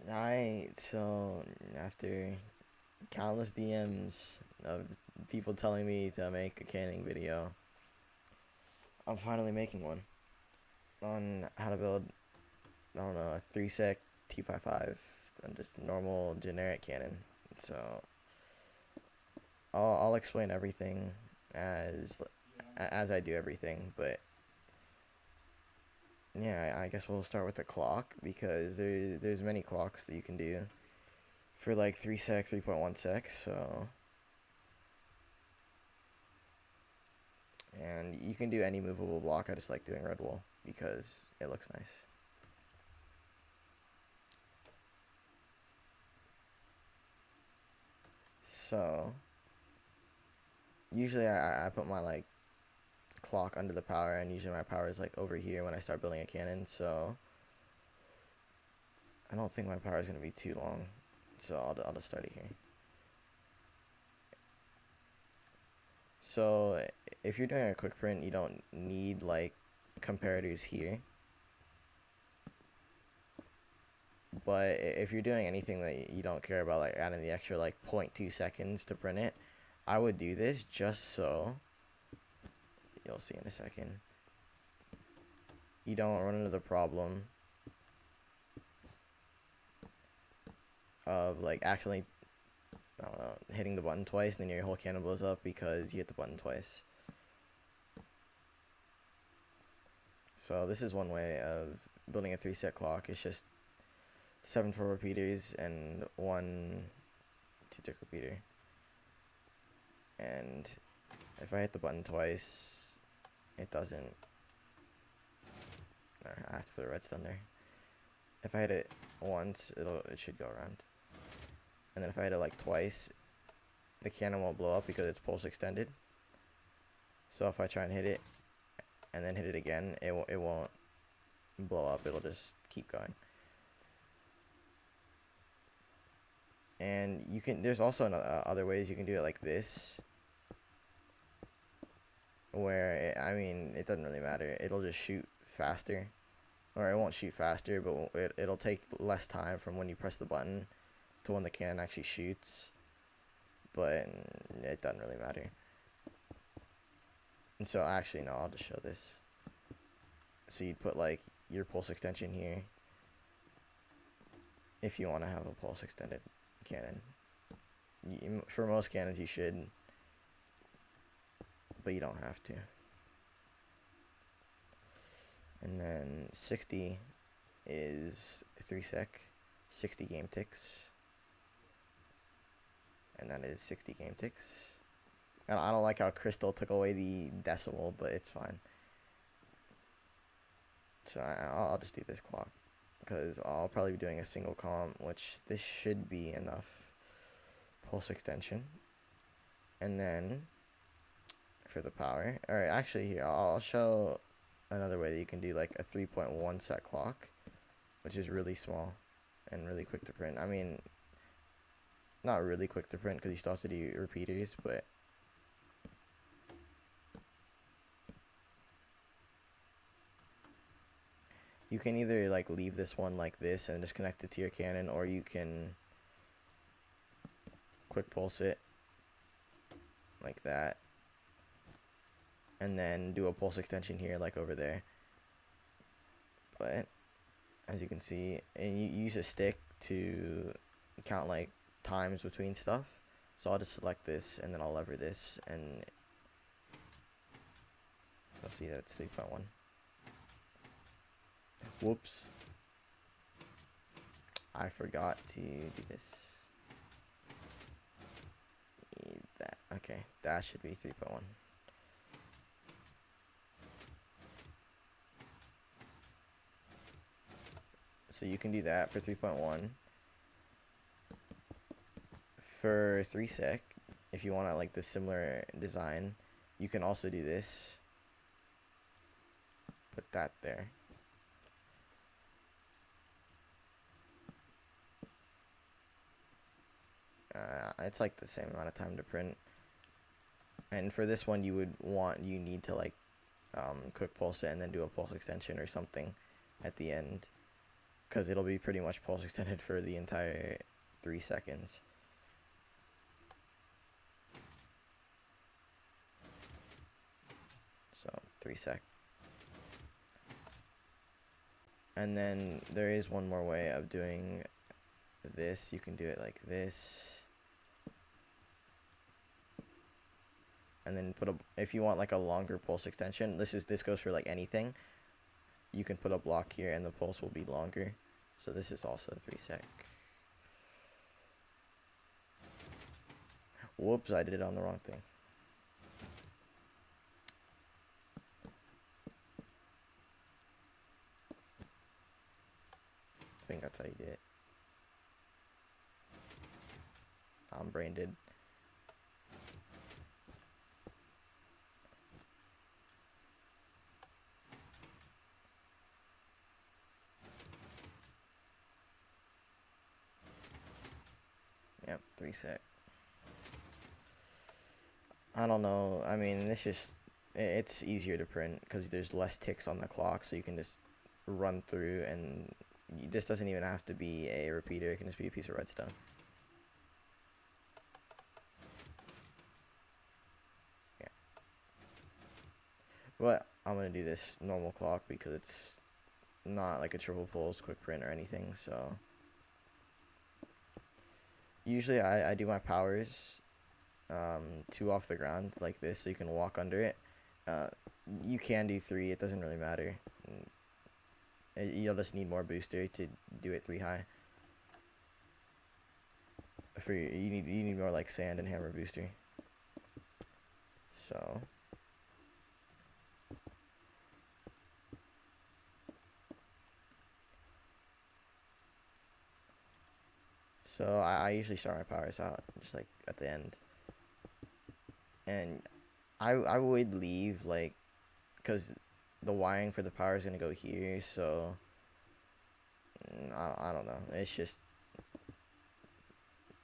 Alright, so after countless DMs of people telling me to make a canning video, I'm finally making one on how to build, I don't know, a 3-sec T55 and just normal generic cannon. So I'll explain everything as as I do everything, but yeah, I guess we'll start with the clock because there's many clocks that you can do for like 3-sec, 3.1 sec, so and you can do any movable block. I just like doing red wool because it looks nice. So usually I put my like clock under the power, and usually my power is like over here when I start building a cannon, so I don't think my power is going to be too long, so I'll just start it here. So if you're doing a quick print, you don't need like comparators here, but if you're doing anything that you don't care about, like adding the extra like 0.2 seconds to print it, I would do this just so, you'll see in a second, you don't run into the problem of like actually, I don't know, hitting the button twice and then your whole cannon blows up because you hit the button twice. So this is one way of building a 3-set clock. It's just 7 for repeaters and 1 2-tick repeater. And if I hit the button twice, it doesn't. I have to put a redstone there. If I hit it once, it should go around. And then if I hit it like twice, the cannon won't blow up because it's pulse extended. So if I try and hit it and then hit it again, it won't blow up. It'll just keep going. And you can, there's also other ways you can do it like this, where I mean, it doesn't really matter. It'll just shoot faster, or it won't shoot faster, but it'll take less time from when you press the button to when the cannon actually shoots. But it doesn't really matter. And so actually, no, I'll just show this. So you'd put like your pulse extension here if you want to have a pulse extended cannon. For most cannons you should, but you don't have to. And then 60 is 3-sec, 60 game ticks, and that is 60 game ticks. And I don't like how Crystal took away the decimal, but it's fine. So I'll just do this clock because I'll probably be doing a single comp, which this should be enough pulse extension. And then for the power, all right, actually here I'll show another way that you can do like a 3.1 set clock, which is really small and really quick to print. I mean, not really quick to print because you still have to do repeaters, but you can either like leave this one like this and just connect it to your cannon, or you can quick pulse it like that and then do a pulse extension here like over there. But as you can see, and you use a stick to count like times between stuff. So I'll just select this and then I'll lever this and you'll see that it's 3.1. Whoops, I forgot to do this. That, okay, that should be 3.1. So you can do that for 3.1. For 3-sec, if you want to like the similar design, you can also do this. Put that there. It's like the same amount of time to print. And for this one, you need to like quick pulse it and then do a pulse extension or something at the end, because it'll be pretty much pulse extended for the entire 3 seconds. So 3 sec. And then there is one more way of doing this. You can do it like this. And then put a, if you want like a longer pulse extension, this goes for like anything. You can put a block here and the pulse will be longer. So this is also 3 sec. Whoops, I did it on the wrong thing. I think that's how you did it. I'm brain dead. Yep, 3 sec. I don't know. I mean, it's easier to print because there's less ticks on the clock, so you can just run through, and this doesn't even have to be a repeater. It can just be a piece of redstone. Yeah. But I'm gonna do this normal clock because it's not like a triple pulse quick print or anything, so usually I do my powers 2 off the ground like this, so you can walk under it. You can do 3, it doesn't really matter. You'll just need more booster to do it 3 high. You need more like sand and hammer booster. So I usually start my powers out just like at the end. And I would leave like, because the wiring for the power is going to go here, so I don't know. It's just,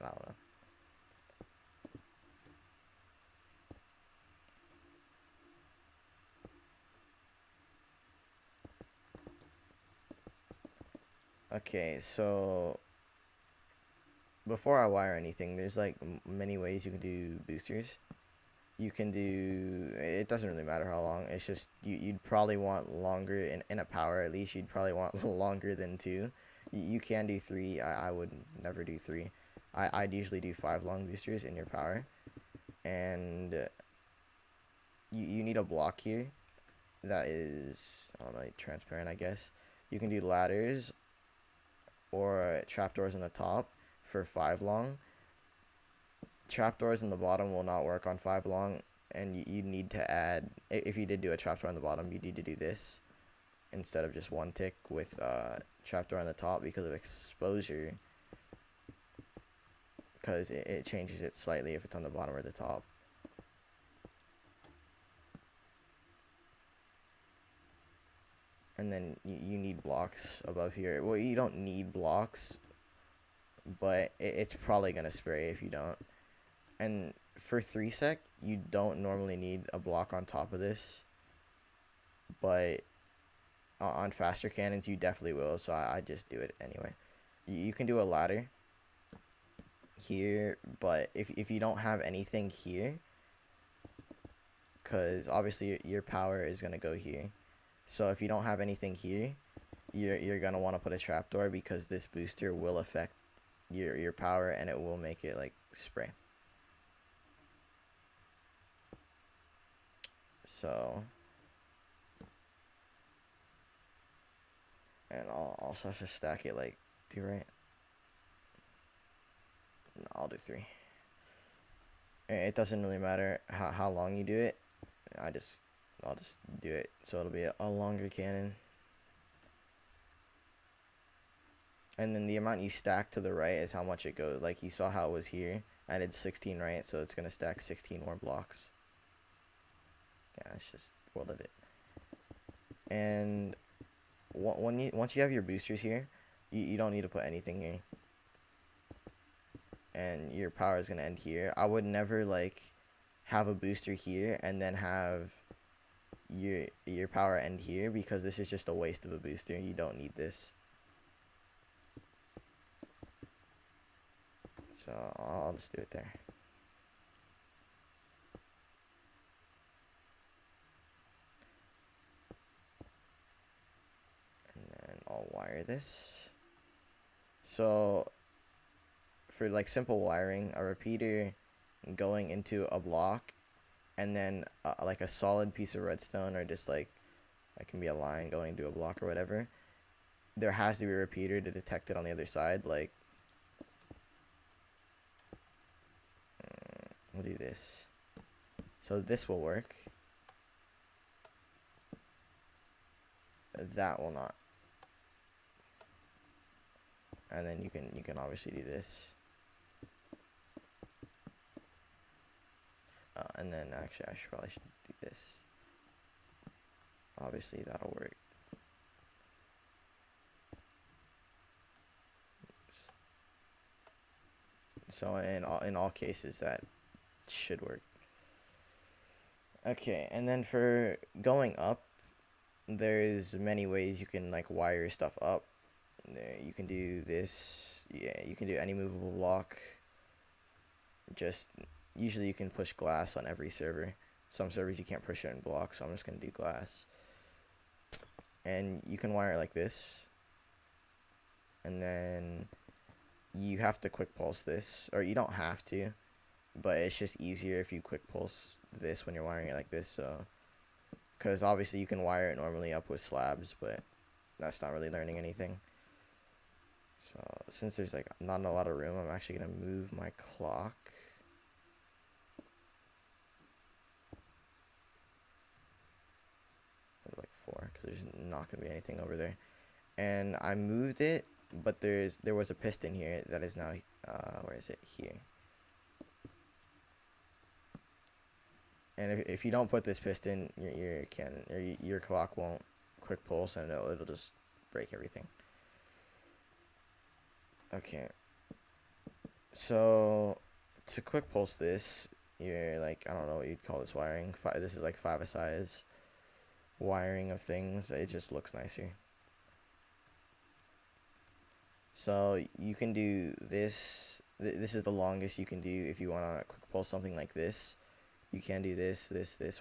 I don't know. Okay, so before I wire anything, there's like many ways you can do boosters. You can do, it doesn't really matter how long, it's just you'd probably want longer in a power. At least you'd probably want longer than 2. You can do 3. I would never do 3. I'd usually do 5 long boosters in your power. And you need a block here that is, I don't know, transparent, I guess. You can do ladders or trapdoors on the top for 5 long. Trapdoors in the bottom will not work on 5 long, and you need to add, if you did do a trapdoor on the bottom, you need to do this instead of just 1 tick with trapdoor on the top because of exposure, because it changes it slightly if it's on the bottom or the top. And then you need blocks above here. Well, you don't need blocks, but it's probably going to spray if you don't. And for 3 sec, you don't normally need a block on top of this, but on faster cannons, you definitely will, so I just do it anyway. You can do a ladder here, but if you don't have anything here, because obviously your power is going to go here, so if you don't have anything here, you're going to want to put a trapdoor, because this booster will affect your power, and it will make it like spray. So, and I'll also just stack it like 2, right? No, I'll do 3. It doesn't really matter how long you do it. I'll just do it so it'll be a longer cannon. And then the amount you stack to the right is how much it goes. Like you saw how it was here. I did 16, right? So it's gonna stack 16 more blocks. Yeah, it's just world of it. And once you have your boosters here, you don't need to put anything here. And your power is gonna end here. I would never like have a booster here and then have your power end here, because this is just a waste of a booster. You don't need this. So I'll just do it there. And then I'll wire this. So for like simple wiring, a repeater going into a block, and then like a solid piece of redstone, or just like it can be a line going into a block or whatever, there has to be a repeater to detect it on the other side. Like we'll do this. So this will work. That will not. And then you can obviously do this. And then actually I probably should do this. Obviously that'll work. So in all cases that should work. Okay, and then for going up, there's many ways you can like wire stuff up. You can do this. Yeah, you can do any movable block. Just usually you can push glass on every server. Some servers you can't push certain blocks, so I'm just gonna do glass. And you can wire it like this. And then you have to quick pulse this, or you don't have to, but it's just easier if you quick pulse this when you're wiring it like this. So, because obviously you can wire it normally up with slabs, but that's not really learning anything. So since there's like not a lot of room, I'm actually gonna move my clock. Like 4, because there's not gonna be anything over there. And I moved it, but there was a piston here that is now where is it? Here. And if you don't put this piston, your clock won't quick pulse, and it'll just break everything. Okay. So to quick pulse this, you're like, I don't know what you'd call this wiring. This is like 5-a-size wiring of things. It just looks nicer. So you can do this. This is the longest you can do if you want to quick pulse something like this. You can do this,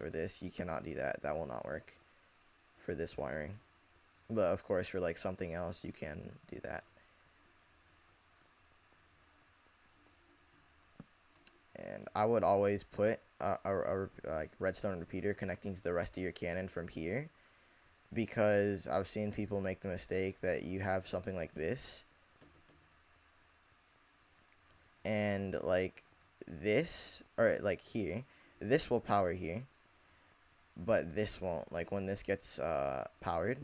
or this. You cannot do that. That will not work for this wiring. But of course, for like something else, you can do that. And I would always put a like redstone repeater connecting to the rest of your cannon from here, because I've seen people make the mistake that you have something like this, and like this, or like here, this will power here, but this won't. Like when this gets powered,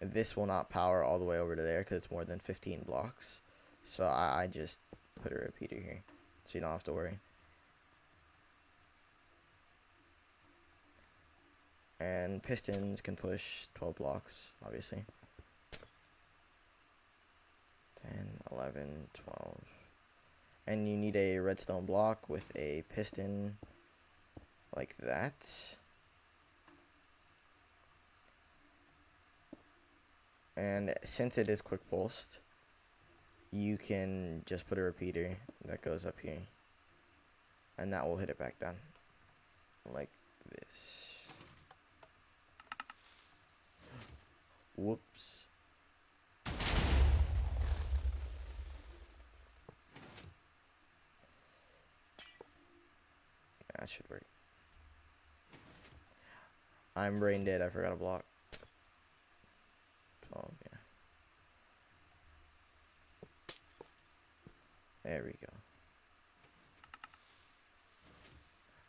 this will not power all the way over to there because it's more than 15 blocks. So I just put a repeater here, so you don't have to worry. And pistons can push 12 blocks, obviously. 10, 11, 12. And you need a redstone block with a piston like that. And since it is quick pulsed, you can just put a repeater that goes up here, and that will hit it back down like this. Whoops. That should work. I'm brain dead. I forgot a block. 12, yeah. There we go.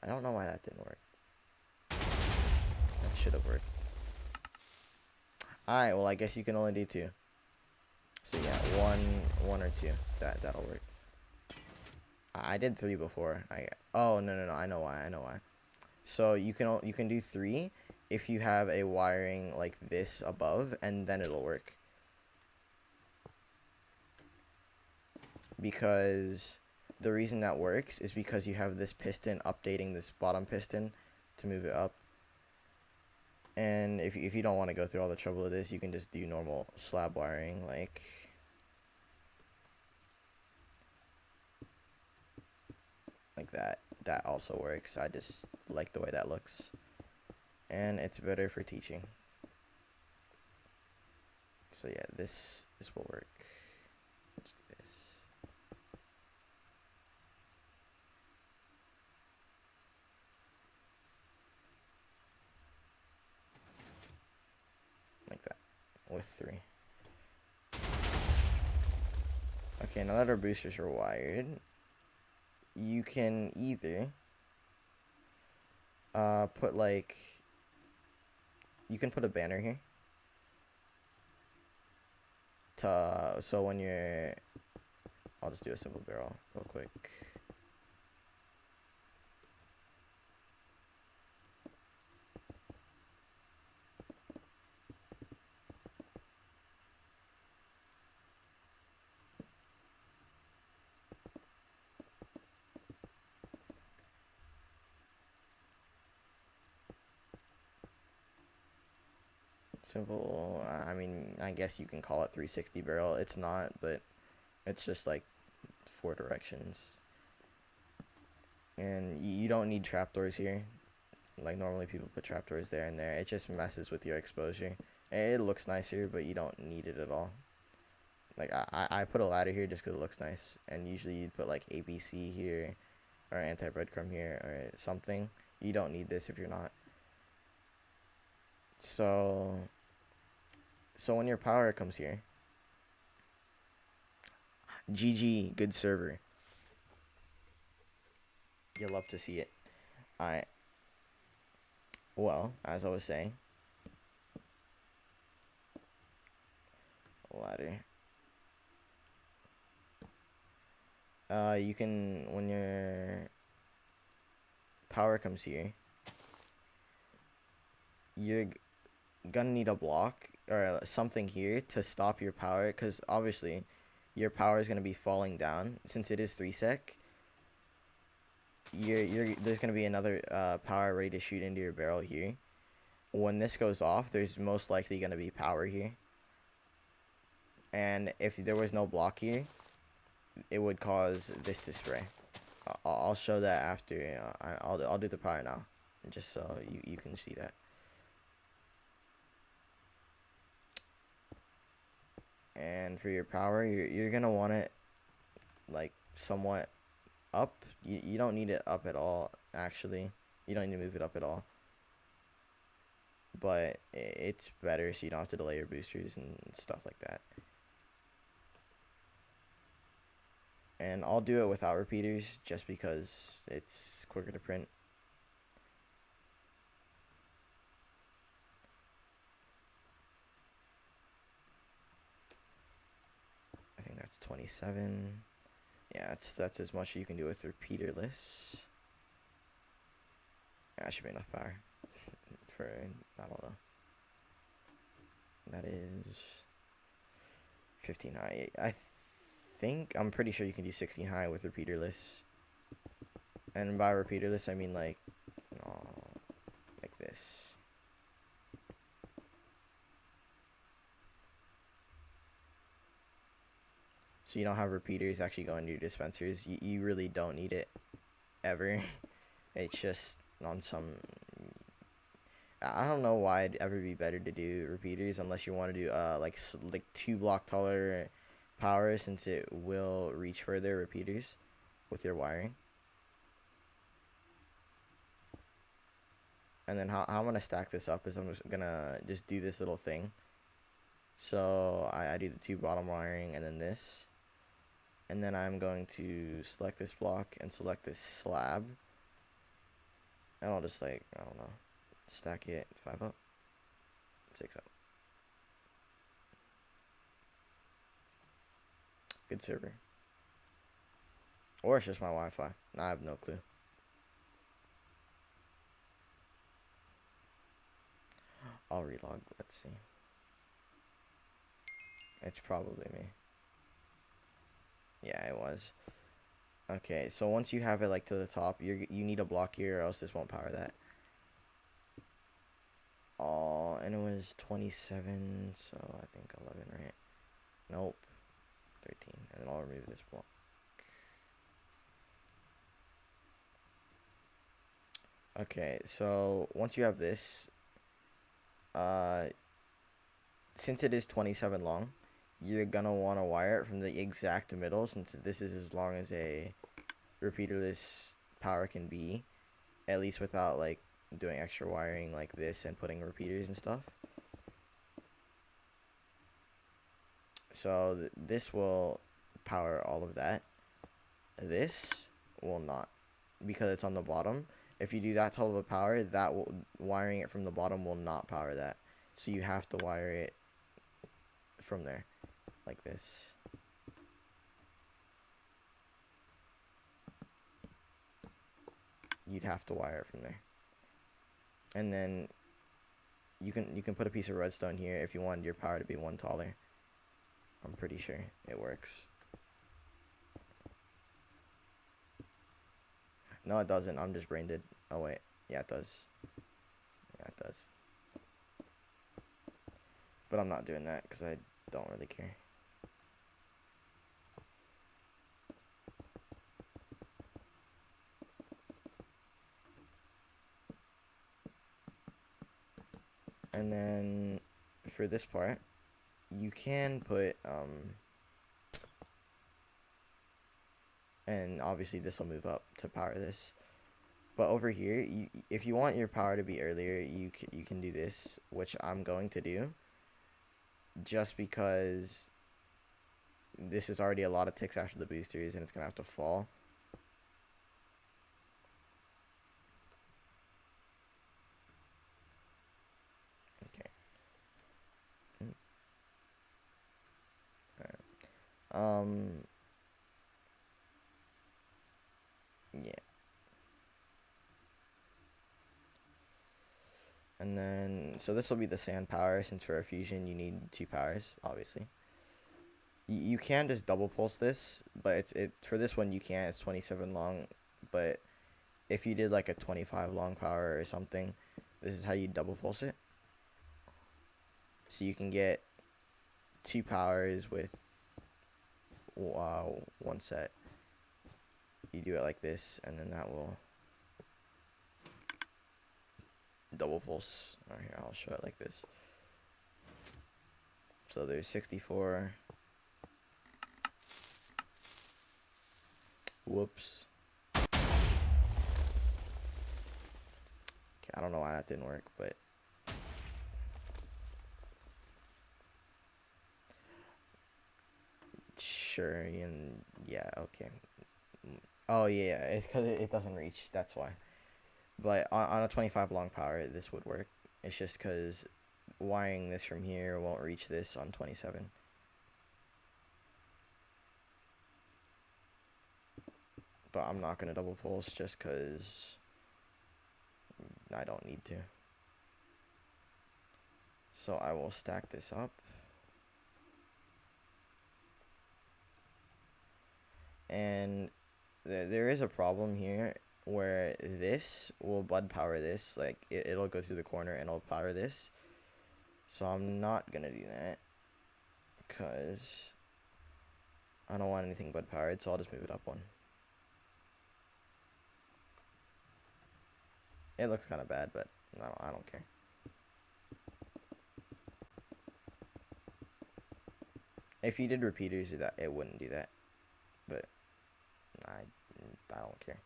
I don't know why that didn't work. That should have worked. Alright, well I guess you can only do 2. So yeah, one or 2. That'll work. I did 3 before. Oh no, I know why. So you can do 3 if you have a wiring like this above, and then it'll work. Because the reason that works is because you have this piston updating this bottom piston to move it up. And if you don't want to go through all the trouble of this, you can just do normal slab wiring, like like that. That also works. I just like the way that looks. And it's better for teaching. So yeah, this will work. Let's do this. Like that. With 3. Okay, now that our boosters are wired, you can either put like, you can put a banner here to, so when you're, I'll just do a simple barrel real quick. Simple, I mean, I guess you can call it 360 barrel. It's not, but it's just like 4 directions. And you don't need trapdoors here. Like normally people put trapdoors there and there. It just messes with your exposure. It looks nicer, but you don't need it at all. Like I put a ladder here just because it looks nice. And usually you'd put like ABC here or anti-breadcrumb here or something. You don't need this if you're not. So when your power comes here, GG, good server. You'll love to see it. Alright. Well, as I was saying, ladder. You can, when your power comes here, you're gonna need a block or something here to stop your power, because obviously your power is gonna be falling down since it is 3-sec. There's gonna be another power ready to shoot into your barrel here. When this goes off, there's most likely gonna be power here, and if there was no block here, it would cause this to spray. I'll show that after. I'll do the power now, just so you can see that. And for your power, you're gonna want it like somewhat up. You don't need it up at all, actually. You don't need to move it up at all. But it's better so you don't have to delay your boosters and stuff like that. And I'll do it without repeaters just because it's quicker to print. I think that's 27. Yeah, that's as much as you can do with repeaterless. Yeah, that should be enough power for, I don't know. That is 15 high. I'm pretty sure you can do 16 high with repeaterless. And by repeaterless, I mean like this. So you don't have repeaters actually going to your dispensers. You really don't need it ever. It's just on some, I don't know why it'd ever be better to do repeaters unless you want to do like 2 block taller power, since it will reach further repeaters with your wiring. And then how I'm gonna stack this up is I'm just gonna do this little thing. So I do the 2 bottom wiring and then this, and then I'm going to select this block and select this slab, and I'll just like, I don't know, stack it 5 up, 6 up. Good server. Or it's just my Wi-Fi. I have no clue. I'll relog. Let's see. It's probably me. Yeah, it was. Okay, so once you have it like to the top, you need a block here, or else this won't power that. Oh, and it was 27, so I think 11, right? Nope. 13, and then I'll remove this block. Okay, so once you have this, uh, since it is 27 long, you're gonna want to wire it from the exact middle, since this is as long as a repeaterless power can be, at least without like doing extra wiring like this and putting repeaters and stuff. So this will power all of that. This will not, because it's on the bottom. If you do that type of a power, that will, wiring it from the bottom will not power that. So you have to wire it from there, like this. You'd have to wire it from there. And then you can put a piece of redstone here if you wanted your power to be one taller. I'm pretty sure it works. No, it doesn't. I'm just brain dead. Oh wait, yeah, it does. Yeah, it does. But I'm not doing that because I don't really care. And then for this part, you can put and obviously this will move up to power this. But over here, if you want your power to be earlier, you can do this, which I'm going to do, just because this is already a lot of ticks after the boosters, and it's gonna have to fall. Okay. Yeah. And then, so this will be the sand power, since for a fusion you need 2 powers, obviously. You can just double pulse this, but for this one you can't, it's 27 long, but if you did like a 25 long power or something, this is how you double pulse it. So you can get 2 powers with one set. You do it like this, and then that will double pulse. All right, here, I'll show it like this. So there's 64. Whoops. Okay, I don't know why that didn't work, but sure, and yeah, okay. Oh yeah, it's because it doesn't reach, that's why. But on a 25 long power, this would work. It's just because wiring this from here won't reach this on 27. But I'm not going to double pulse just because I don't need to. So I will stack this up. And there is a problem here where this will bud power this. Like, it'll go through the corner and it'll power this. So I'm not going to do that, because I don't want anything bud powered, so I'll just move it up one. It looks kind of bad, but no, I don't care. If you did repeaters, it wouldn't do that, but I don't care.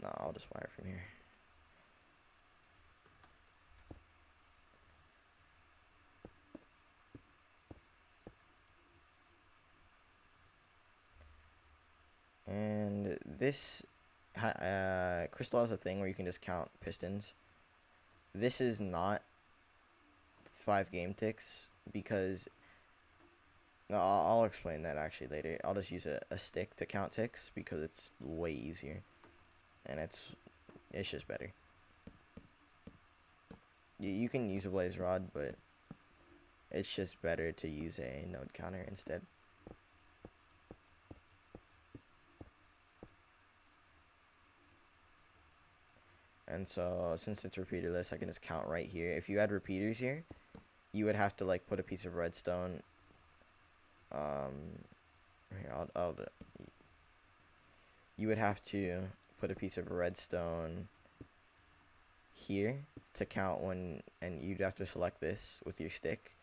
No, I'll just wire from here. And this crystal has a thing where you can just count pistons. This is not 5 game ticks, because no, I'll explain that actually later. I'll just use a stick to count ticks because it's way easier, and it's just better. You can use a blaze rod, but it's just better to use a node counter instead. And so since it's repeaterless, I can just count right here. If you had repeaters here, you would have to like put a piece of redstone Here, you would have to put a piece of redstone here to count when, and you'd have to select this with your stick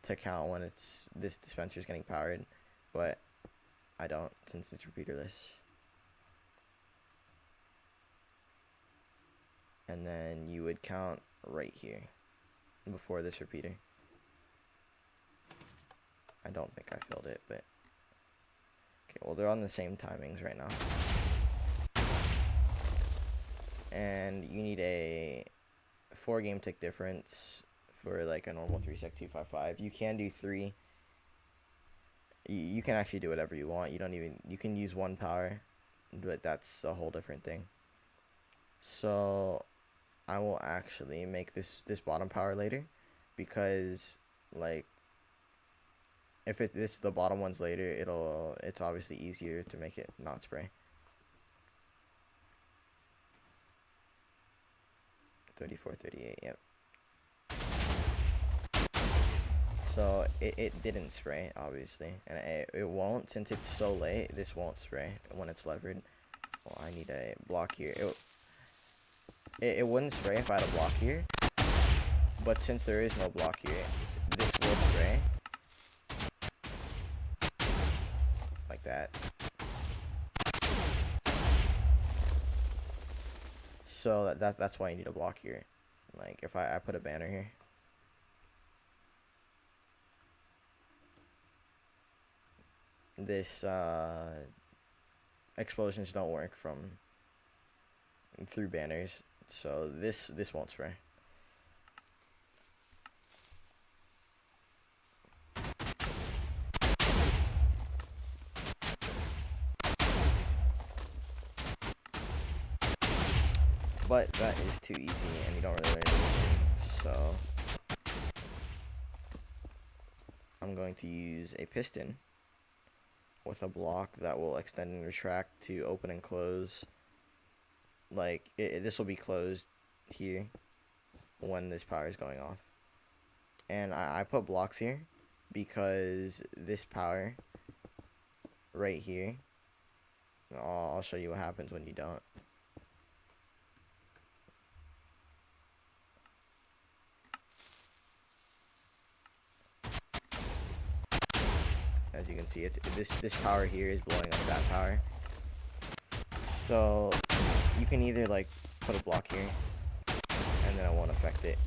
to count when this dispenser is getting powered, but I don't, since it's repeaterless. And then you would count right here before this repeater. I don't think I filled it, but okay, well, they're on the same timings right now. And you need a 4 game tick difference for like a normal 3sec255. You can do 3. You can actually do whatever you want. You can use 1 power, but that's a whole different thing. So I will actually make this bottom power later, because like if the bottom one's later, it's obviously easier to make it not spray. 34, 38, yep. So it didn't spray, obviously, and it won't, since it's so late. This won't spray when it's levered. Well, I need a block here. It wouldn't spray if I had a block here, but since there is no block here, this will spray like that. So that's why you need a block here. Like if I put a banner here, this explosions don't work through banners, so this won't spray. But that is too easy, and you don't really learn anything. So I'm going to use a piston with a block that will extend and retract to open and close. Like this will be closed here when this power is going off. And I put blocks here because this power right here, I'll show you what happens when you don't. As you can see, this power here is blowing up that power. So you can either like put a block here and then it won't affect it,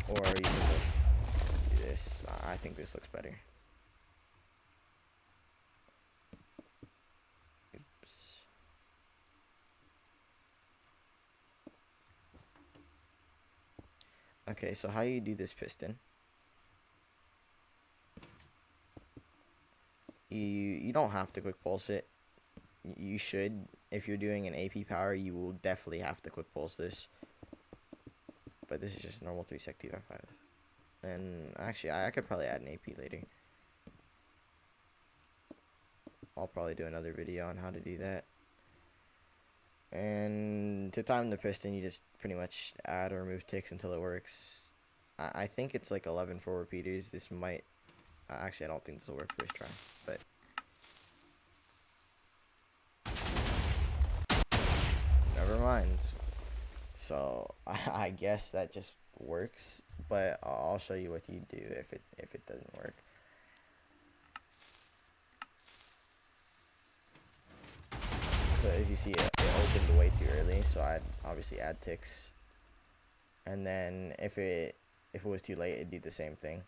or you can just do this. I think this looks better. Oops. Okay, so how you do this piston? You don't have to quick pulse it. You should. If you're doing an AP power, you will definitely have to quick pulse this. But this is just normal 3sec255. And actually, I could probably add an AP later. I'll probably do another video on how to do that. And to time the piston, you just pretty much add or remove ticks until it works. I think it's like 11 for repeaters. This might... actually, I don't think this will work first try, but... never mind. So, I guess that just works, but I'll show you what you do if it doesn't work. So, as you see, it opened way too early, so I'd obviously add ticks. And then, if it was too late, it'd do the same thing.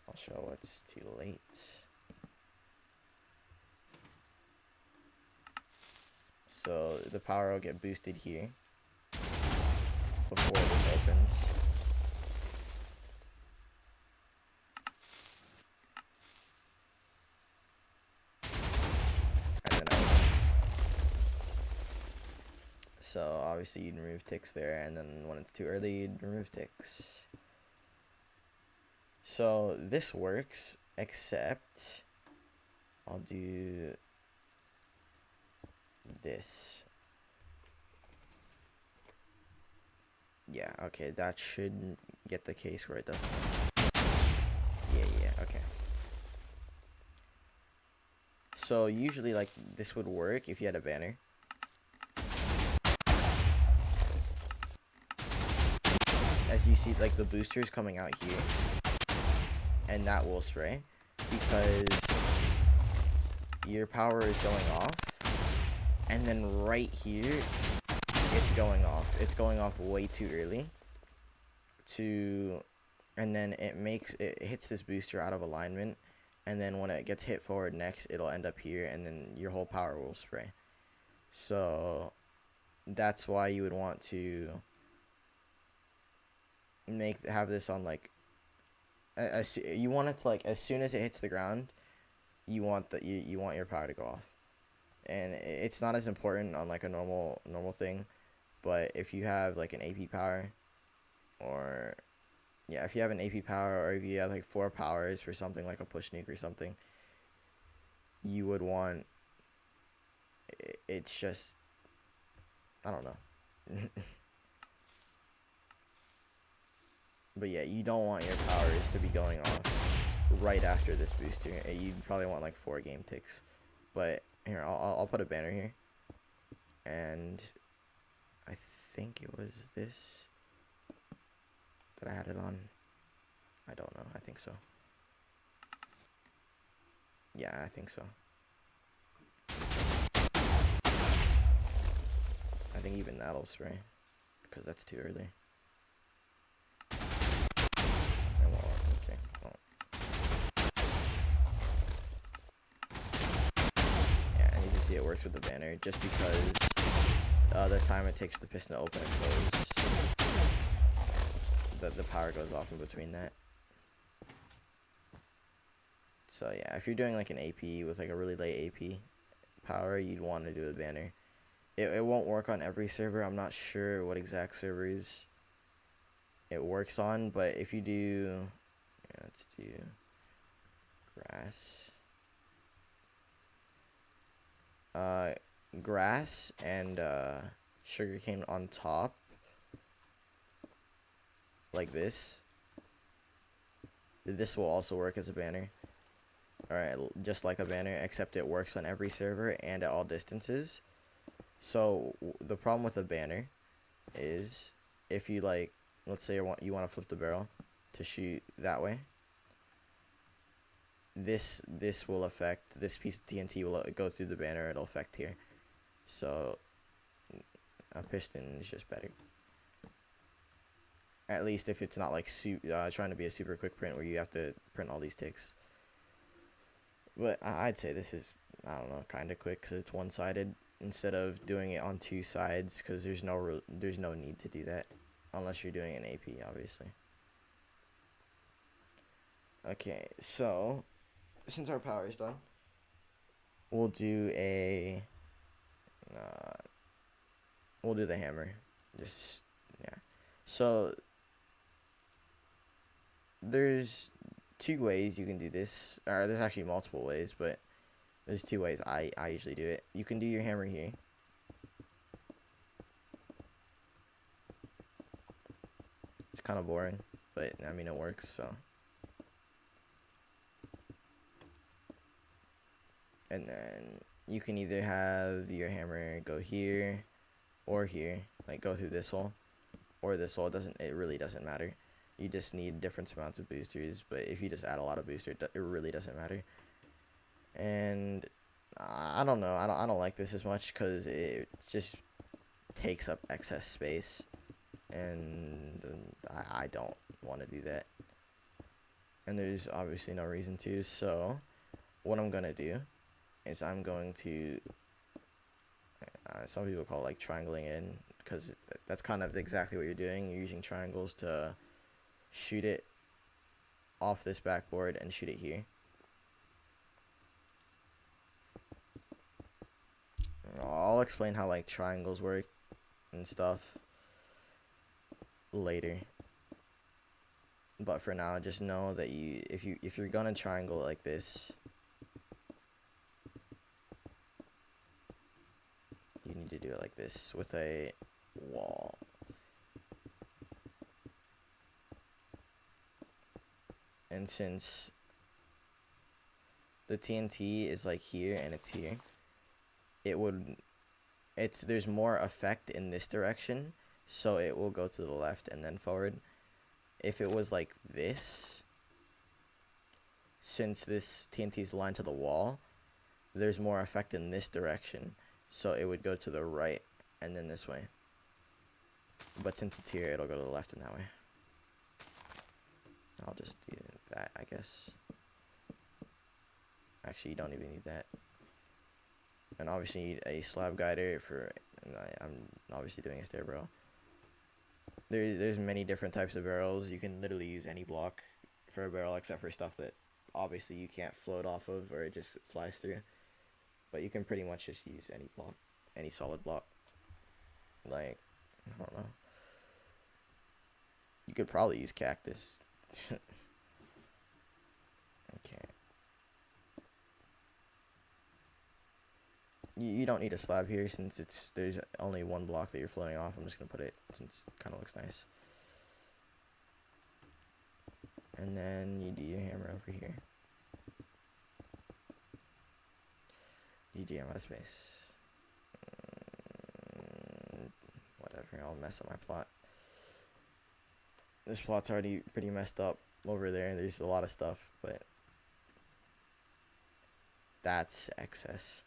I'll show what's too late. So the power will get boosted here before this opens. And then it opens. So obviously you'd remove ticks there, and then when it's too early, you'd remove ticks. So this works, except I'll do this. Yeah, okay, that should get the case where it doesn't. Yeah. So usually like this would work if you had a banner. As you see, like the boosters coming out here, and that will spray because your power is going off, and then right here it's going off. It's going off way too early and then it hits this booster out of alignment, and then when it gets hit forward next, it'll end up here, and then your whole power will spray. So that's why you would want to have this on like you want it to, like, as soon as it hits the ground, you want you want your power to go off. And it's not as important on like a normal thing, but if you have like an AP power, or yeah, if you have an AP power, or if you have like 4 powers for something like a push nuke or something, you would want it's just, I don't know. But yeah, you don't want your powers to be going off right after this booster. You probably want like 4 game ticks. But here, I'll put a banner here, and I think it was this that I had it on. I don't know. I think so. Yeah, I think so. I think even that'll spray, because that's too early. Okay. Well. Yeah, and you can see it works with the banner, just because the time it takes for the piston to open and close, the power goes off in between that. So yeah, if you're doing like an AP with like a really late AP power, you'd want to do a banner. It won't work on every server. I'm not sure what exact servers it works on, but if you do, yeah, let's do grass and sugarcane on top, like this will also work as a banner. Alright, just like a banner, except it works on every server and at all distances. So the problem with a banner is, if you like, let's say you want to flip the barrel to shoot that way, this will affect, this piece of TNT will go through the banner, it'll affect here. So a piston is just better. At least if it's not like trying to be a super quick print where you have to print all these ticks. But I'd say this is, I don't know, kind of quick because it's one-sided instead of doing it on 2 sides, because there's no need to do that unless you're doing an AP, obviously. Okay, so since our power is done, we'll do the hammer. Just, yeah. So there's 2 ways you can do this, or there's actually multiple ways, but there's 2 ways I usually do it. You can do your hammer here. It's kind of boring, but I mean it works, so. And then you can either have your hammer go here or here, like go through this hole or this hole. It really doesn't matter. You just need different amounts of boosters, but if you just add a lot of boosters, it really doesn't matter. And I don't know, I don't like this as much because it just takes up excess space, and I don't want to do that. And there's obviously no reason to. So what I'm gonna do is I'm going to, some people call it like triangling in, because that's kind of exactly what you're doing. You're using triangles to shoot it off this backboard and shoot it here. I'll explain how like triangles work and stuff later. But for now, just know that if you're gonna triangle like this, you need to do it like this with a wall. And since the TNT is like here and it's here, there's more effect in this direction, so it will go to the left and then forward. If it was like this, since this TNT is aligned to the wall, there's more effect in this direction, so it would go to the right and then this way. But since it's here, it'll go to the left in that way. I'll just do that, I guess. Actually, you don't even need that. And obviously you need a slab guider for, I'm obviously doing a stair barrel. There's many different types of barrels. You can literally use any block for a barrel except for stuff that obviously you can't float off of or it just flies through. But you can pretty much just use any block, any solid block. Like, I don't know. You could probably use cactus. Okay. You don't need a slab here since there's only one block that you're floating off. I'm just gonna put it since it kind of looks nice. And then you do your hammer over here. You jam out of space. Whatever, I'll mess up my plot. This plot's already pretty messed up over there. There's a lot of stuff, but that's excess.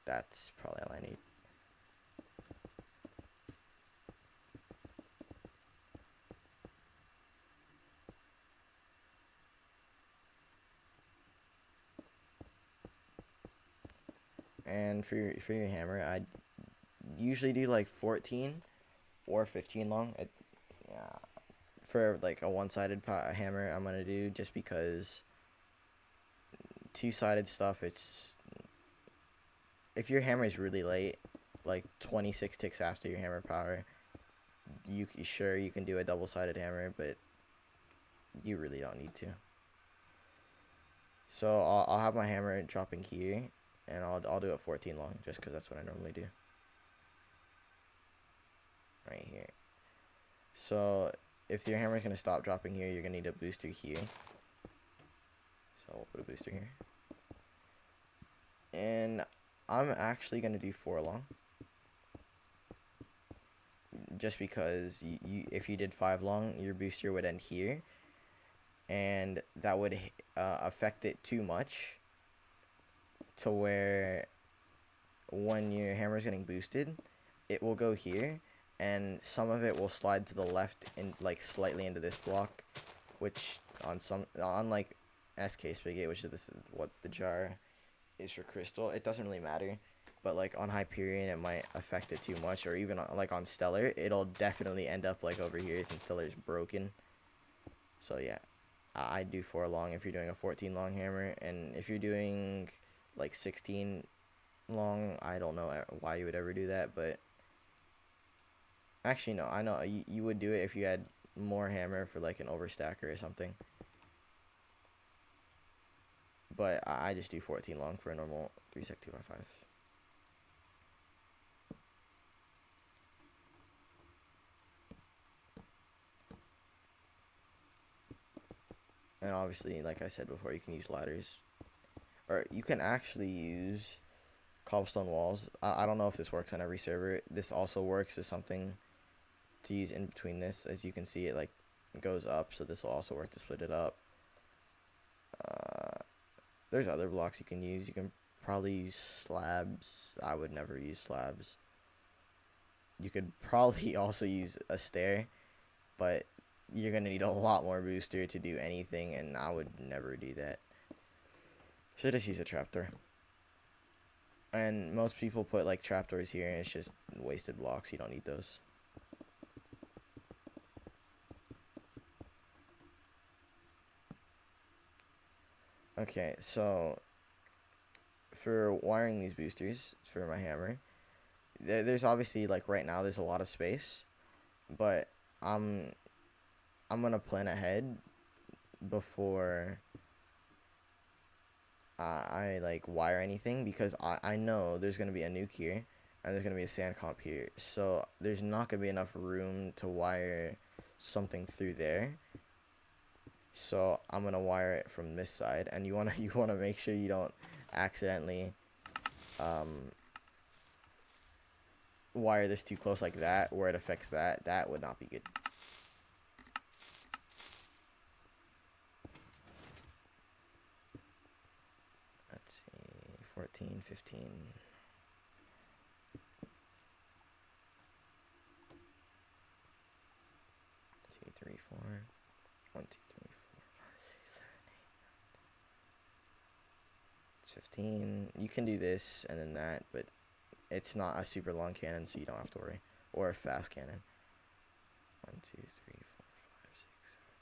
That's probably all I need. And for your hammer, I usually do like 14 or 15 long. For like a one-sided hammer, I'm gonna do, just because two-sided stuff, if your hammer is really late, like 26 ticks after your hammer power, you can do a double-sided hammer, but you really don't need to. So I'll have my hammer dropping here, and I'll do it 14 long, just because that's what I normally do. Right here. So if your hammer is going to stop dropping here, you're going to need a booster here. So we'll put a booster here. And I'm actually going to do 4 long. Just because if you did 5 long, your booster would end here. And that would affect it too much to where when your hammer is getting boosted, it will go here. And some of it will slide to the left and like slightly into this block, which on like SK Spigot, which this is what the jar is for crystal, it doesn't really matter. But like on Hyperion, it might affect it too much, or even like on Stellar, it'll definitely end up like over here since Stellar is broken. So yeah, I do 4 long if you're doing a 14 long hammer, and if you're doing like 16 long, I don't know why you would ever do that, but actually, no, I know you would do it if you had more hammer for like an overstacker or something. But I just do 14 long for a normal 3 sec 2x5. And obviously, like I said before, you can use ladders. Or you can actually use cobblestone walls. I don't know if this works on every server. This also works as something to use in between this. As you can see, it like goes up, so this will also work to split it up. There's other blocks you can use. You can probably use slabs. I would never use slabs. You could probably also use a stair, but you're gonna need a lot more booster to do anything, and I would never do that. So just use a trapdoor. And most people put like trapdoors here, and it's just wasted blocks. You don't need those. Okay, so for wiring these boosters for my hammer, there's obviously like right now there's a lot of space, but I'm gonna plan ahead before I like wire anything, because I know there's gonna be a nuke here and there's gonna be a sand comp here, so there's not gonna be enough room to wire something through there. So I'm gonna wire it from this side, and you wanna make sure you don't accidentally wire this too close like that, where it affects that. That would not be good. Let's see, 14, 15. 2, 3, 4. 1, 2, 3, 4, 5, 6, 7, 8. It's 15. You can do this and then that, but it's not a super long cannon, so you don't have to worry. Or a fast cannon. 1, 2, 3, 4, 5, 6, 7,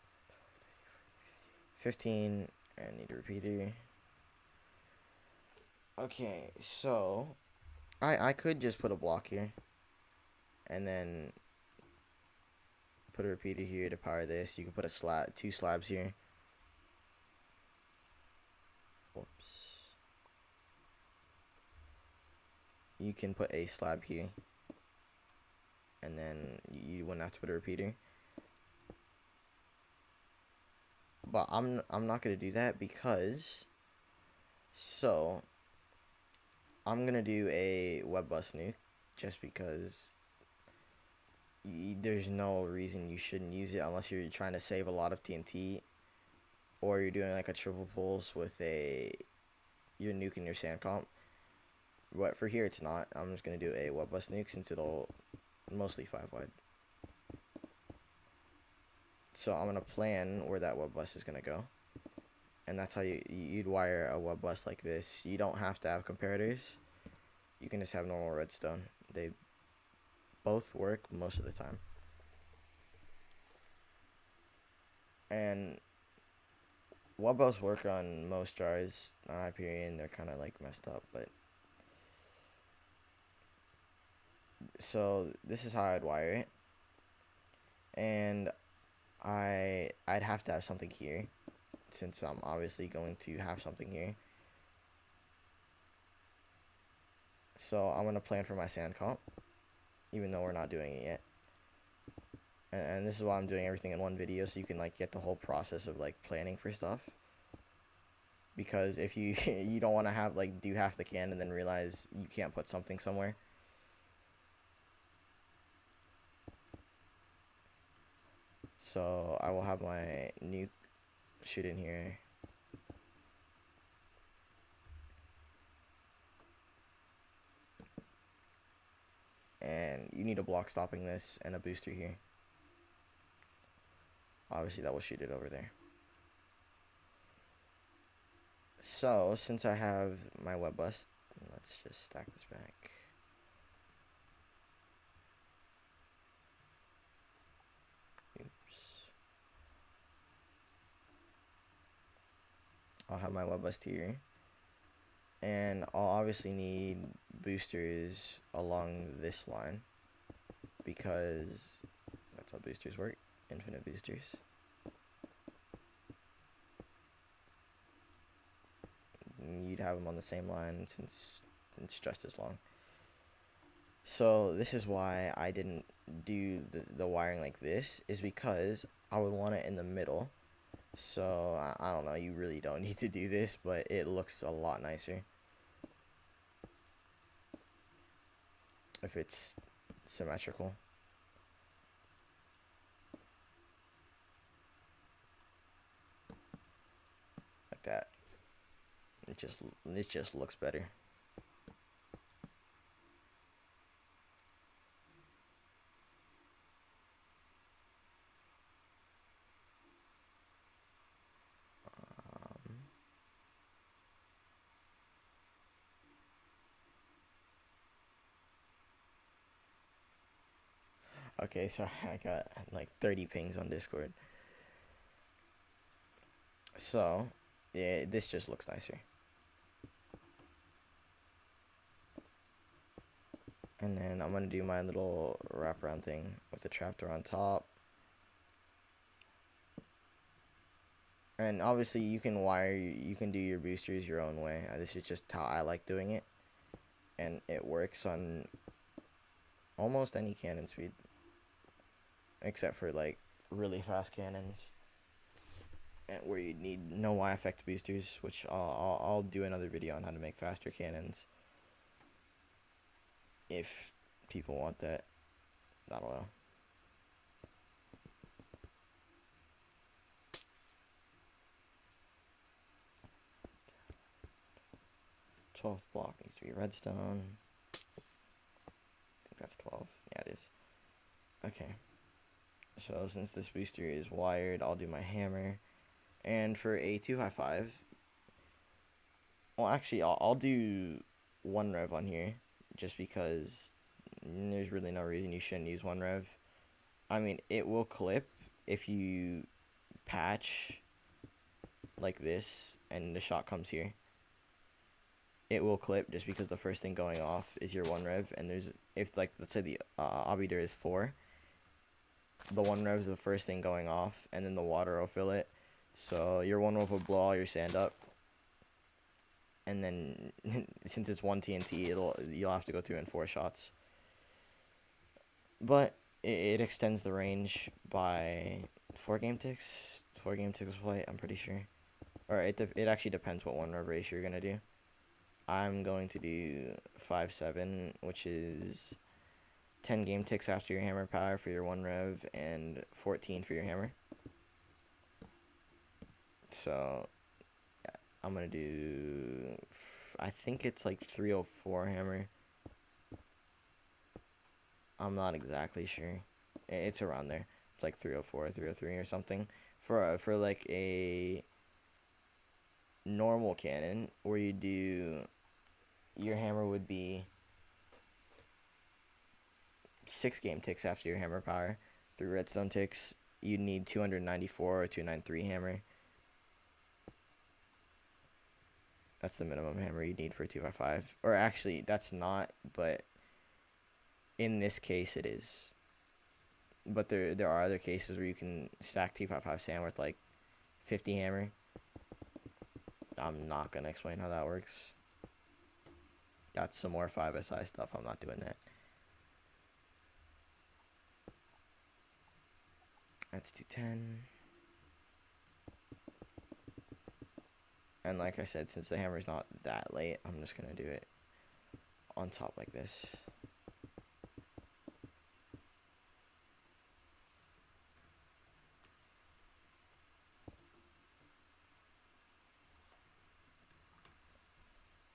8, 9, 10, 11, 12, 13, 14, 15, and need a repeater. Okay, so I could just put a block here, and then put a repeater here to power this. You can put a two slabs here. Whoops. You can put a slab here, and then you wouldn't have to put a repeater. But I'm not gonna do that because I'm gonna do a Webbust Nuke just because there's no reason you shouldn't use it unless you're trying to save a lot of TNT, or you're doing like a triple pulse with your nuke in your sand comp. But for here it's not. I'm just gonna do a Webbust Nuke since it'll mostly 5 wide. So I'm gonna plan where that Webbust is gonna go, and that's how you'd wire a Webbust like this. You don't have to have comparators. You can just have normal redstone. They both work most of the time. And Webbusts work on most jars on Hyperion. They're kind of like messed up, but so this is how I'd wire it, and I'd have to have something here since I'm obviously going to have something here. So I'm gonna plan for my sand comp, even though we're not doing it yet. And this is why I'm doing everything in one video, so you can like get the whole process of like planning for stuff. Because if you you don't want to have like do half the can and then realize you can't put something somewhere. So I will have my nuke shoot in here. And you need a block stopping this and a booster here. Obviously that will shoot it over there. So since I have my Webbust, let's just stack this back. Oops. I'll have my Webbust here. And I'll obviously need boosters along this line because that's how boosters work. Infinite boosters. You'd have them on the same line since it's just as long. So this is why I didn't do the wiring like this, is because I would want it in the middle. So I don't know, you really don't need to do this, but it looks a lot nicer if it's symmetrical. Like that. It just looks better. Okay, so I got like 30 pings on Discord. So, yeah, this just looks nicer. And then I'm gonna do my little wraparound thing with the trapdoor on top. And obviously you can do your boosters your own way. This is just how I like doing it. And it works on almost any cannon speed. Except for like really fast cannons. where you need no Y effect boosters, which I'll do another video on how to make faster cannons if people want that. I don't know. #12 block needs to be redstone. I think that's 12. Yeah, it is. Okay. So since this booster is wired, I'll do my hammer. And for a 2x5, well, actually, I'll do 1 rev on here, just because there's really no reason you shouldn't use 1 rev. I mean, it will clip if you patch like this and the shot comes here. It will clip just because the first thing going off is your 1 rev, and there's, if like, let's say the obiter is 4, the 1 rev is the first thing going off, and then the water will fill it. So your 1 rev will blow all your sand up, and then since it's 1 TNT, you'll have to go through in 4 shots. But it extends the range by 4 game ticks. 4 game ticks of flight, I'm pretty sure. Or it actually depends what 1 rev ratio you're gonna do. I'm going to do 5-7, which is 10 game ticks after your hammer power for your 1 rev, and 14 for your hammer. So I'm gonna do, I think it's like 304 hammer. I'm not exactly sure. It's around there. It's like 304, 303 or something. For like a normal cannon, where you do, your hammer would be 6 game ticks after your hammer power. 3 redstone ticks. You'd need 294 or 293 hammer. That's the minimum hammer you need for a 2x5. Or actually, that's not, but in this case it is. But there are other cases where you can stack 2x5 sand with like 50 hammer. I'm not going to explain how that works. That's some more 5SI stuff. I'm not doing that. That's 210. And like I said, since the hammer's not that late, I'm just going to do it on top like this.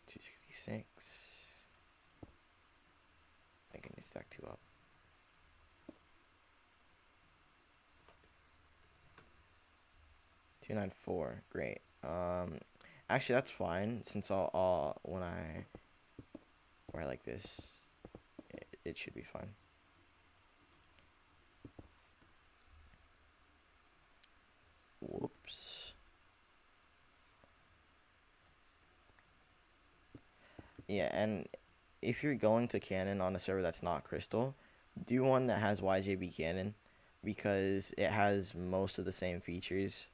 $266. I think I need to stack 2 up. $294. Great. Actually, that's fine, since I'll when I wear like this, it should be fine. Whoops. Yeah, and if you're going to Canon on a server that's not Crystal, do one that has YJB Canon, because it has most of the same features.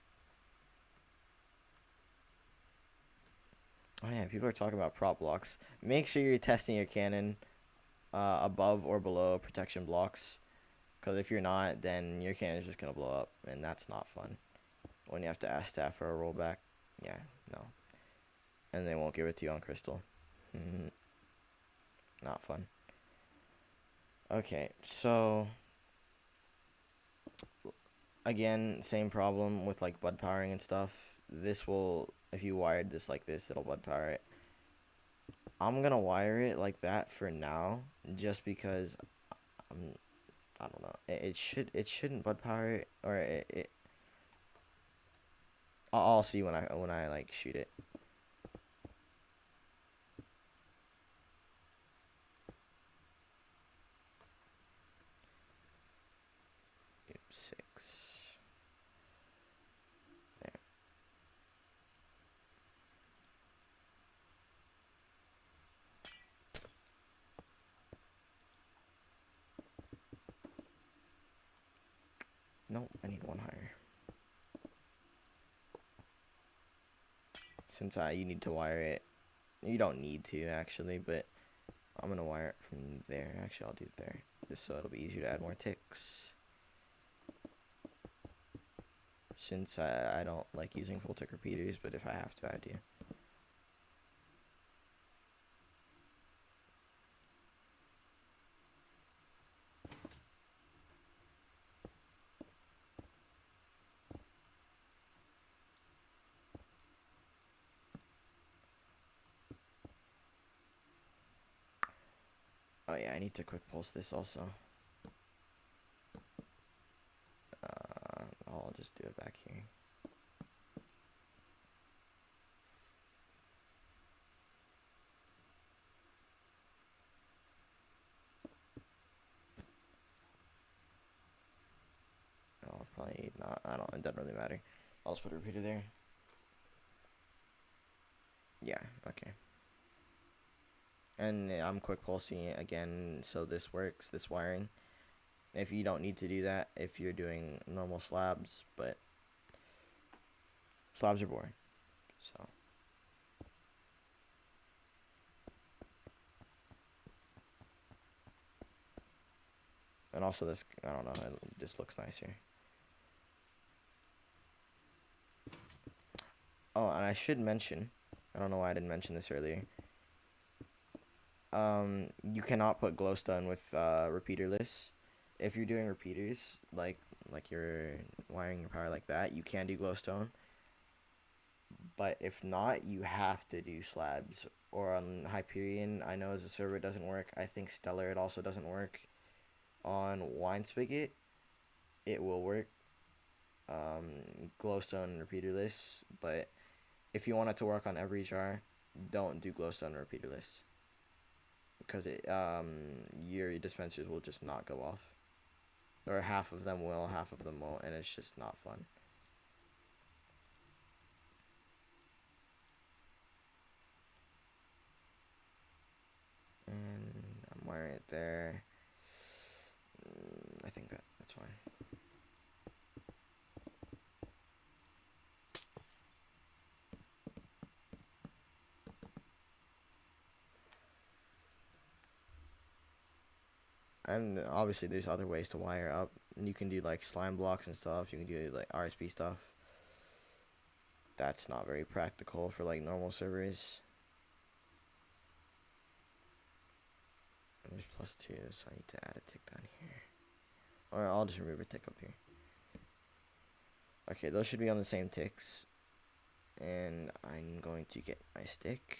Oh yeah, people are talking about prop blocks. Make sure you're testing your cannon above or below protection blocks, because if you're not, then your cannon is just going to blow up, and that's not fun. When you have to ask staff for a rollback, yeah, no. And they won't give it to you on Crystal. Not fun. Okay, so again, same problem with like bud powering and stuff. This will, if you wired this like this, it'll bud power it. I'm gonna wire it like that for now, just because I don't know. It shouldn't bud power it, or I'll see when I like shoot it. Nope, I need 1 higher. Since you need to wire it. You don't need to, actually, but I'm going to wire it from there. Actually, I'll do it there, just so it'll be easier to add more ticks. since I don't like using full tick repeaters, but if I have to, I do. Oh yeah, I need to quick pulse this also. I'll just do it back here. Oh, probably not. I don't. It doesn't really matter. I'll just put a repeater there. Yeah. Okay. And I'm quick pulsing it again, so this works. This wiring. If you don't need to do that, if you're doing normal slabs, but slabs are boring. So. And also this, I don't know, it just looks nice here. Oh, and I should mention, I don't know why I didn't mention this earlier. You cannot put glowstone with repeaterless. If you're doing repeaters, like you're wiring your power like that, you can do glowstone. But if not, you have to do slabs. Or on Hyperion, I know as a server it doesn't work. I think Stellar it also doesn't work. On Wine Spigot, it will work. Glowstone and repeaterless, but if you want it to work on every jar, don't do glowstone and repeaterless, because your dispensers will just not go off, or half of them will, half of them won't, and it's just not fun. And I'm wiring it there. I think that's fine. And obviously there's other ways to wire up. You can do like slime blocks and stuff. You can do like RSP stuff. That's not very practical for like normal servers. And there's +2, so I need to add a tick down here. Or I'll just remove a tick up here. Okay, those should be on the same ticks. And I'm going to get my stick.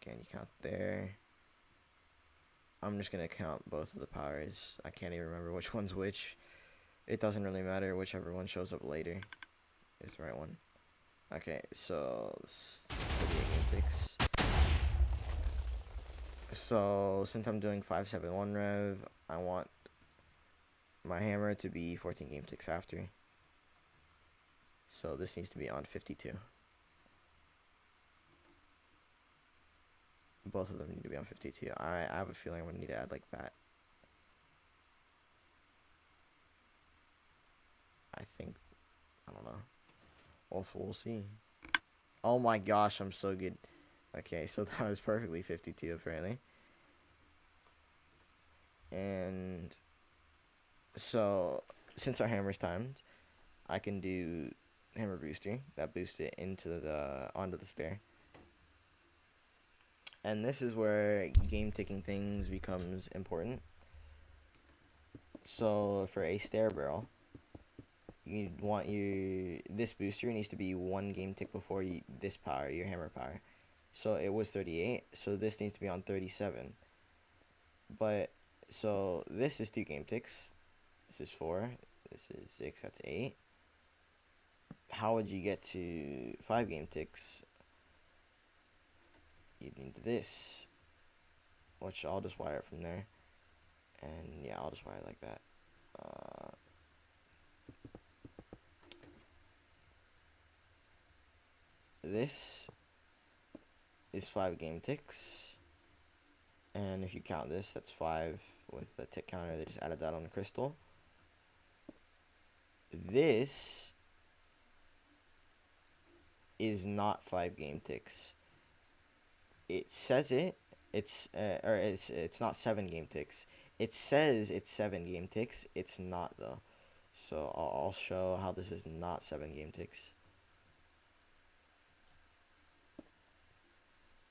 Can you count there? I'm just going to count both of the powers. I can't even remember which one's which. It doesn't really matter. Whichever one shows up later is the right one. Okay, so let's game ticks. So since I'm doing 571 rev, I want my hammer to be 14 game ticks after. So this needs to be on 52. Both of them need to be on 52. I have a feeling I'm going to need to add like that. I think, I don't know. We'll see. Oh my gosh, I'm so good. Okay, so that was perfectly 52 apparently. And so since our hammer's timed, I can do hammer booster. That boosts it into onto the stair. And this is where game ticking things becomes important. So for a stair barrel, you want this booster needs to be 1 game tick before this power, your hammer power. So it was 38, so this needs to be on 37. But so this is 2 game ticks. This is 4. This is 6. That's 8. How would you get to 5 game ticks? You need this, which I'll just wire it from there. And yeah, I'll just wire it like that. This is 5 game ticks, and if you count this, that's 5 with the tick counter. They just added that on the crystal. This is not 5 game ticks. It says it's not 7 game ticks. It says it's 7 game ticks. It's not though. So I'll show how this is not 7 game ticks.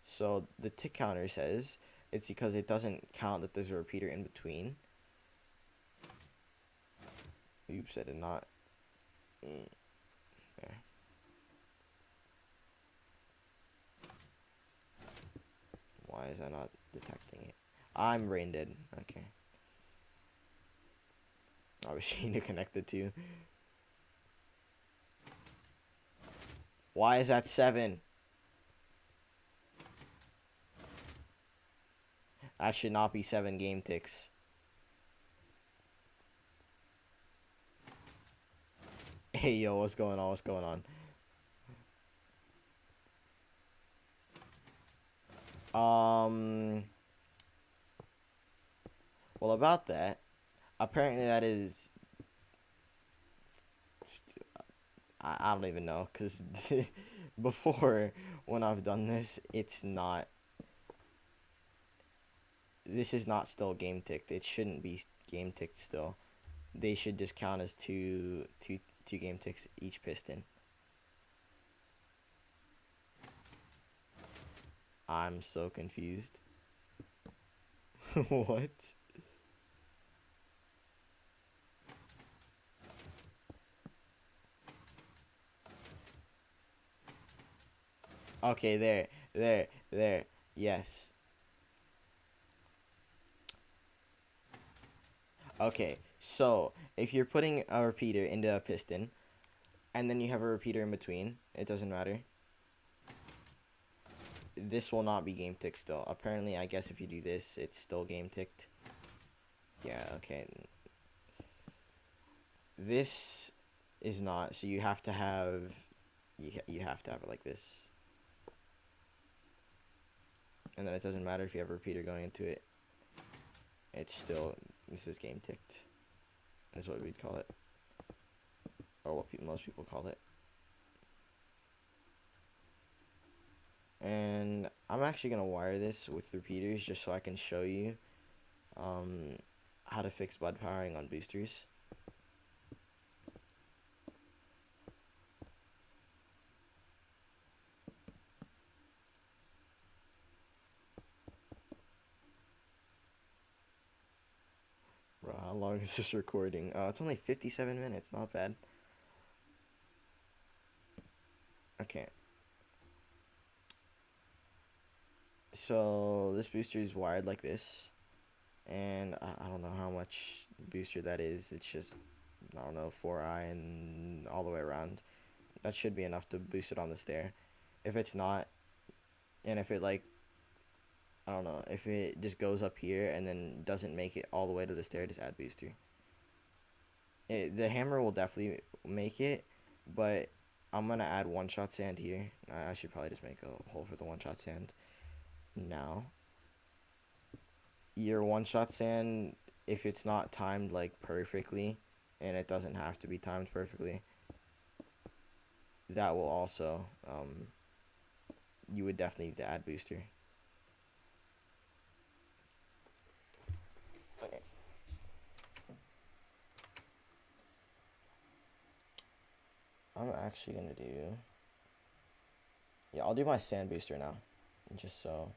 So the tick counter says it's because it doesn't count that there's a repeater in between. Oops, I did not. There. Why is that not detecting it? I'm brain dead. Okay. I wish you to connect the two. Why is that 7? That should not be 7 game ticks. Hey yo, what's going on? What's going on? Well, about that, apparently that is, I don't even know, because before, when I've done this, it's not, this is not still game ticked. It shouldn't be game ticked still. They should just count as two game ticks each piston. I'm so confused. What? Okay, there. Yes. Okay, so if you're putting a repeater into a piston, and then you have a repeater in between, it doesn't matter. This will not be game ticked still. Apparently, I guess if you do this, it's still game ticked. Yeah, okay. This is not, so you have to have, you have to have it like this. And then it doesn't matter if you have a repeater going into it. It's still, this is game ticked. That's what we'd call it. Or what most people call it. And I'm actually going to wire this with repeaters just so I can show you how to fix bud powering on boosters. Bro, how long is this recording? It's only 57 minutes, not bad. Okay. So this booster is wired like this, and I don't know how much booster that is. It's just, I don't know, 4i and all the way around. That should be enough to boost it on the stair. If it's not, and if it like, I don't know, if it just goes up here and then doesn't make it all the way to the stair, just add booster. The hammer will definitely make it, but I'm going to add one-shot sand here. I should probably just make a hole for the one-shot sand. Now, your one-shot sand, if it's not timed like perfectly, and it doesn't have to be timed perfectly, that will also, you would definitely need to add booster. Okay. I'm actually gonna do, yeah, I'll do my sand booster now, just so.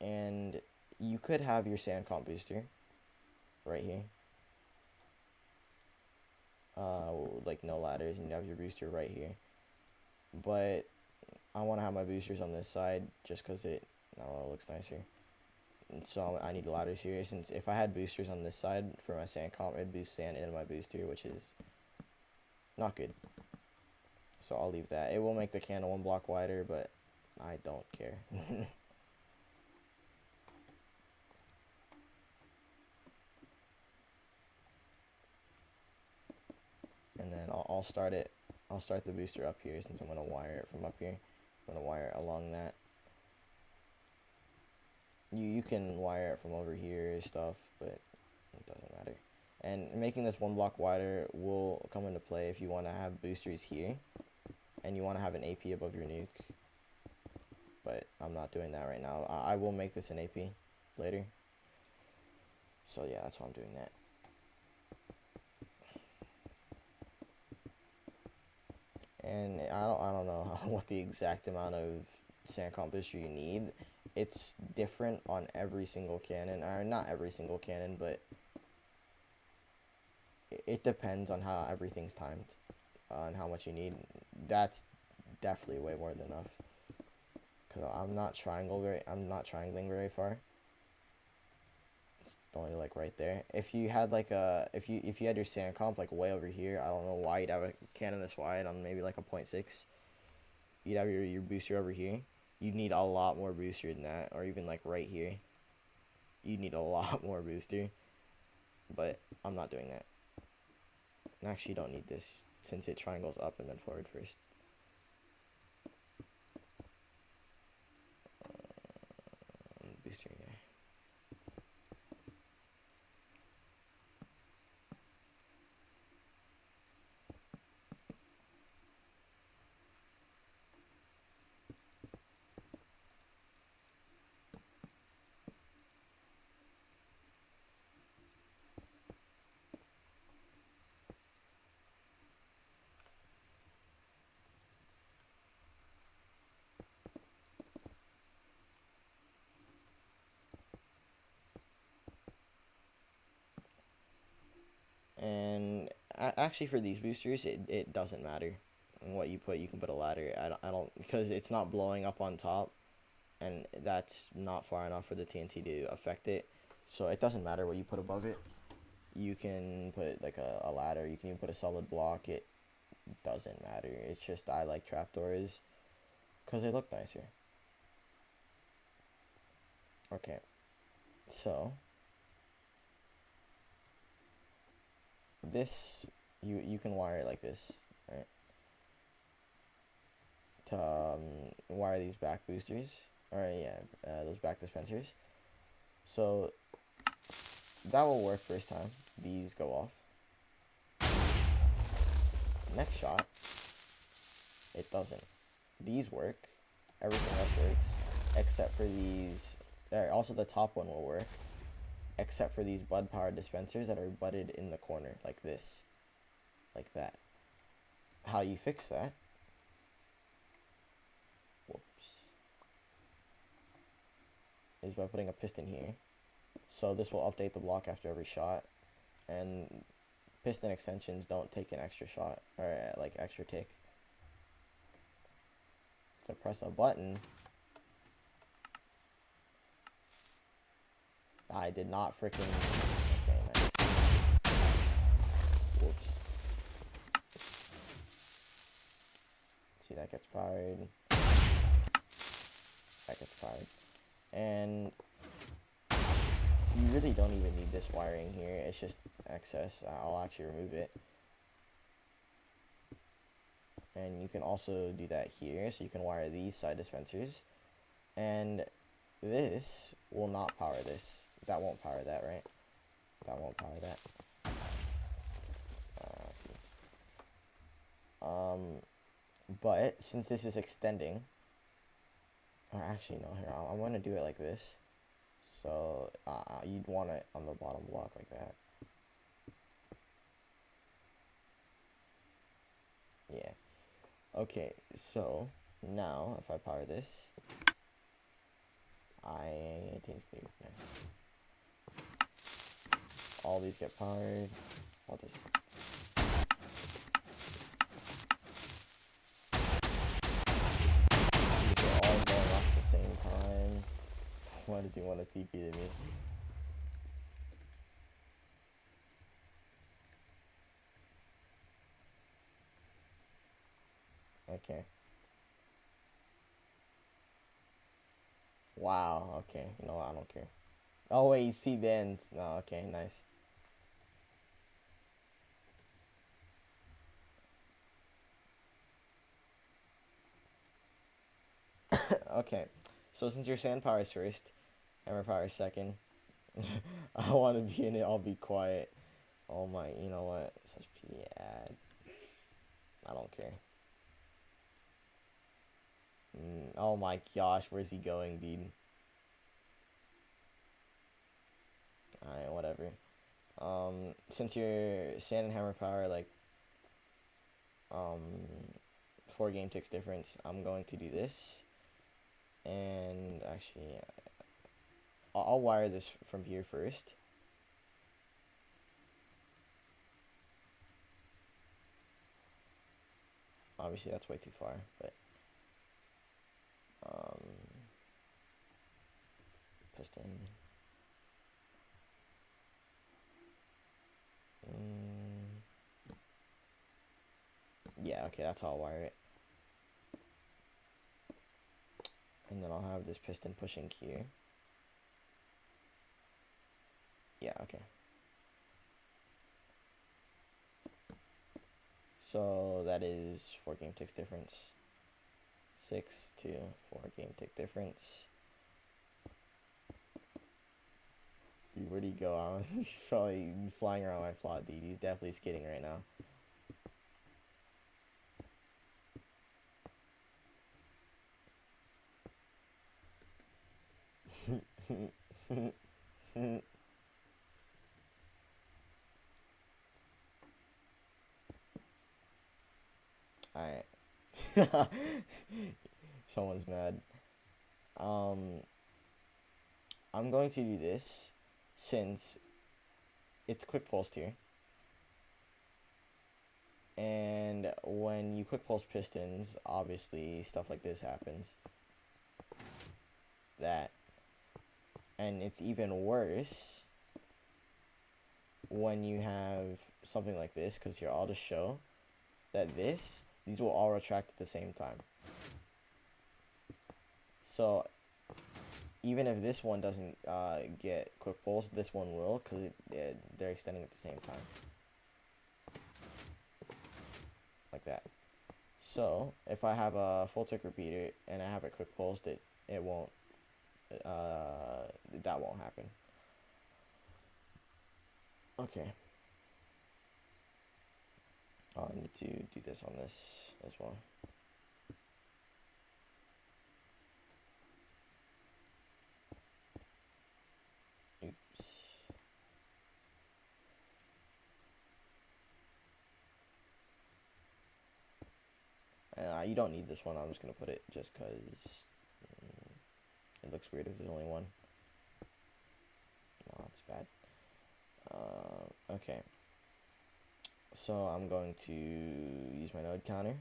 And you could have your sand comp booster right here. Like no ladders, and you have your booster right here. But I want to have my boosters on this side just because it, I don't know, it looks nicer. And so I need ladders here, since if I had boosters on this side for my sand comp, it'd boost sand into my booster, which is not good. So I'll leave that. It will make the candle 1 block wider, but I don't care. And then I'll start it. I'll start the booster up here, since I'm going to wire it from up here. I'm going to wire it along that. You can wire it from over here stuff, but it doesn't matter. And making this 1 block wider will come into play if you want to have boosters here and you want to have an AP above your nuke. But I'm not doing that right now. I will make this an AP later. So yeah, that's why I'm doing that. And I don't know what the exact amount of sand composition you need. It's different on every single cannon, or not every single cannon, but it depends on how everything's timed, and how much you need. That's definitely way more than enough. Cause I'm not triangling very far. It's only like right there. If you had like if you had your sand comp like way over here, I don't know why you'd have a cannon this wide on maybe like a 0.6. You'd have your booster over here. You'd need a lot more booster than that, or even like right here. You'd need a lot more booster. But I'm not doing that. And actually, you don't need this since it triangles up and then forward first. Booster, yeah. And actually, for these boosters, it doesn't matter what you put. You can put a ladder. I don't because it's not blowing up on top, and that's not far enough for the TNT to affect it. So it doesn't matter what you put above it. You can put like a ladder. You can even put a solid block. It doesn't matter. It's just I like trapdoors because they look nicer. Okay, so this you can wire it like this, right? To wire these back boosters, or yeah, those back dispensers. So that will work first time. These go off. Next shot, it doesn't. These work. Everything else works, except for these. Also, the top one will work, except for these bud power dispensers that are butted in the corner, like this, like that. How you fix that? Whoops. Is by putting a piston here. So this will update the block after every shot, and piston extensions don't take an extra shot, or like extra tick. So press a button. I did not freaking. Okay, nice. Whoops. See, that gets powered. That gets powered. And you really don't even need this wiring here. It's just excess. I'll actually remove it. And you can also do that here. So you can wire these side dispensers. And this will not power this. That won't power that, right? That won't power that. Let's see. But since this is extending, or actually no, here I'm gonna do it like this. So you'd want it on the bottom block like that. Yeah. Okay. So now if I power this, all these get powered. I'll just. These are all going off at the same time. Why does he want to TP to me? Okay. Wow, okay. You know what? I don't care. Oh, wait, he's P-banned. No, okay, nice. Okay. So since your sand power is first, hammer power is second, I want to be in it, I'll be quiet. Oh my, you know what? Such P-ad. I don't care. Oh my gosh, where's he going, dude? Alright, whatever. Since your sand and hammer power like 4 game ticks difference, I'm going to do this. And actually, I'll wire this from here first. Obviously, that's way too far, but piston. Yeah, okay, that's how I'll wire it. And then I'll have this piston pushing here. Yeah, okay. So that is 4 game ticks difference. 6 to 4 game tick difference. Dude, where'd he go? He's probably flying around my plot, dude. He's definitely skidding right now. Alright. Someone's mad. I'm going to do this since it's quick pulsed here. And when you quick pulse pistons, obviously stuff like this happens. And it's even worse when you have something like this, because here I'll just show that these will all retract at the same time. So even if this one doesn't get quick pulse, this one will, because they're extending at the same time. Like that. So if I have a full tick repeater and I have it quick pulsed, it won't, that won't happen. Okay. I need to do this on this as well. Oops. You don't need this one. I'm just going to put it just because it looks weird if there's only one. No, it's bad. Okay. So I'm going to use my node counter.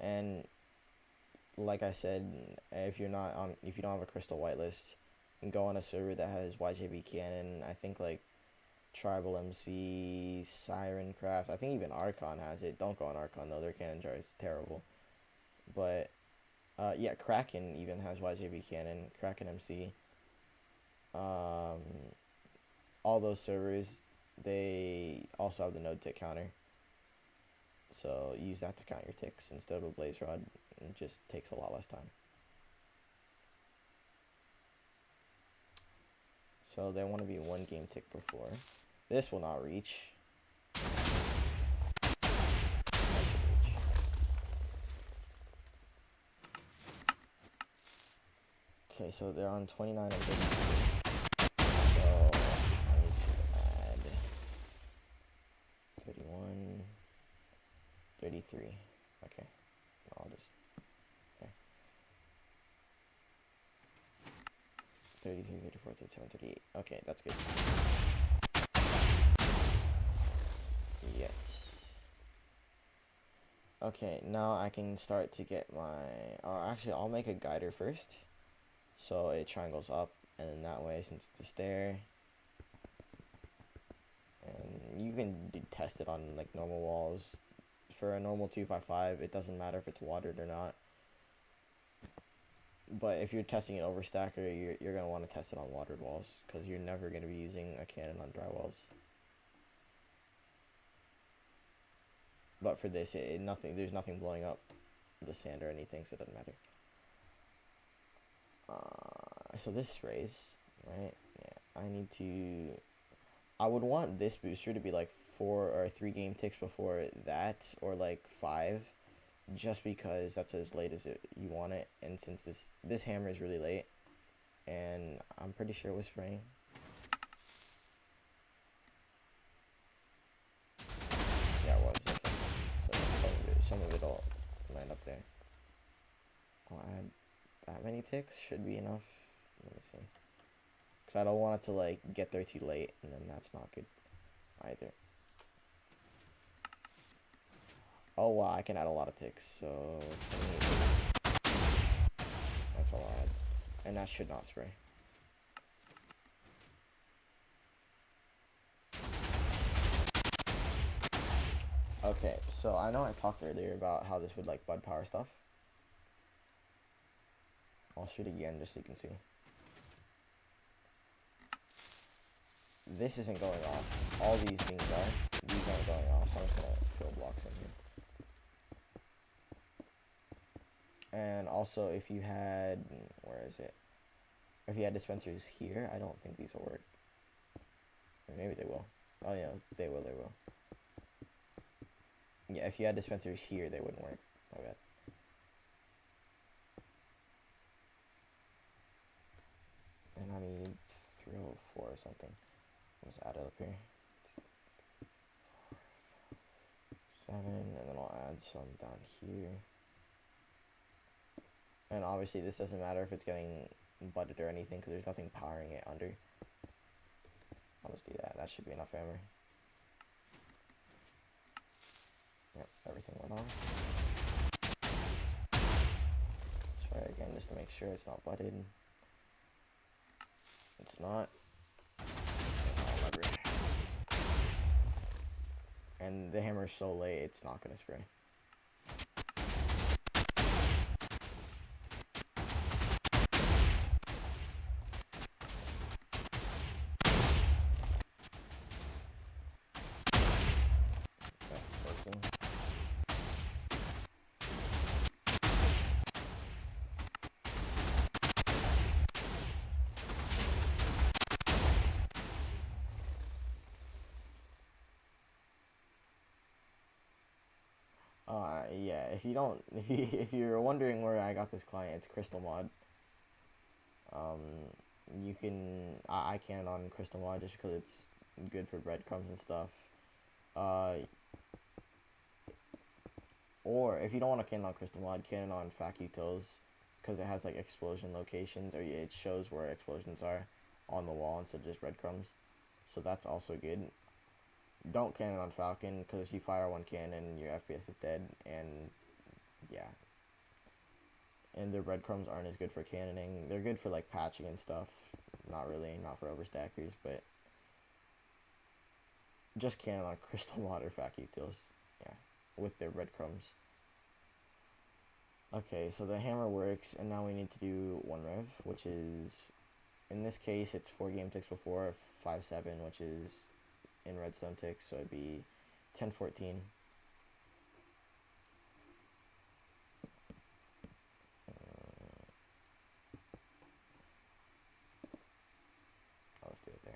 And like I said, if you don't have a crystal whitelist, you can go on a server that has YJB Cannon. I think like Tribal MC, Siren Craft. I think even Archon has it. Don't go on Archon though. Their cannon jar is terrible. But yeah, Kraken even has YJB Cannon. Kraken MC. All those servers, they also have the node tick counter. So use that to count your ticks instead of a blaze rod. It just takes a lot less time. So they want to be 1 game tick before. This will not reach. Okay, so they're on 29 and 33. So I need to add 31, 33. Okay, I'll just, okay. 33, 34, 37, 38. Okay, that's good. Yes. Okay, now I can start to get my, or actually I'll make a guider first. So it triangles up, and then that way, since it's a stair, and you can test it on like normal walls. For a normal 255, it doesn't matter if it's watered or not. But if you're testing an overstacker, you're gonna want to test it on watered walls, because you're never gonna be using a cannon on dry walls. But for this, there's nothing blowing up the sand or anything, so it doesn't matter. So this sprays, right? Yeah, I would want this booster to be like 4 or 3 game ticks before that, or like 5, just because that's as late as you want it. And since this hammer is really late, and I'm pretty sure it was spraying. Yeah, it was. Okay. So some of it all lined up there. I'll add that many ticks, should be enough. Let me see. Because I don't want it to like get there too late, and then that's not good either. Oh wow, I can add a lot of ticks, so that's all I'll add. And that should not spray. Okay, so I know I talked earlier about how this would like bud power stuff. I'll shoot again just so you can see. This isn't going off. All these things are. These aren't going off, so I'm just gonna fill blocks in here. And also, if you had, where is it? If you had dispensers here, I don't think these will work. Or maybe they will. Oh yeah, they will. Yeah, if you had dispensers here, they wouldn't work. My bad. And I need 304 or something. Let's add it up here. 4, 7, and then I'll add some down here. And obviously this doesn't matter if it's getting budded or anything, because there's nothing powering it under. I'll just do that. That should be enough hammer. Yep, everything went off. Let's try it again just to make sure it's not budded. It's not. And the hammer's so late, it's not gonna spray. Yeah, if you're wondering where I got this client, it's Crystal Mod. You can, I can on Crystal Mod just because it's good for breadcrumbs and stuff. Or if you don't want to can on Crystal Mod, can on Fact Utils, because it has like explosion locations, or it shows where explosions are on the wall instead of just breadcrumbs. So that's also good. Don't cannon on Falcon, because if you fire one cannon, your FPS is dead, and yeah. And their breadcrumbs aren't as good for cannoning. They're good for like patching and stuff. Not really, not for overstackers, but just cannon on Crystal Mod or Fact Utils, yeah, with their breadcrumbs. Okay, so the hammer works, and now we need to do 1 rev, which is, in this case, it's 4 game ticks before 5-7, which is in redstone ticks, so it'd be 10-14. I'll just do it there.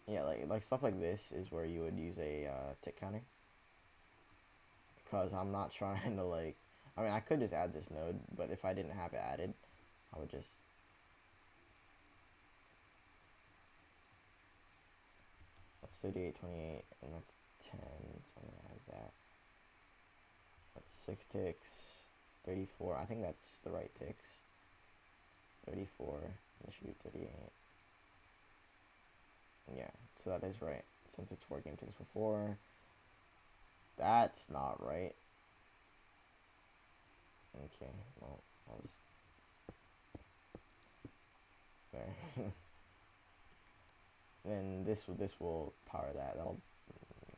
Yeah, like stuff like this is where you would use a tick counter, because I'm not trying to like, I mean I could just add this node, but if I didn't have it added, I would just, that's 38, 28, and that's 10, so I'm gonna add that. That's 6 ticks, 34, I think that's the right ticks. 34, this should be 38. Yeah, so that is right, since it's 4 game ticks before. That's not right. Okay, well, that was there. Then this will power that. That'll,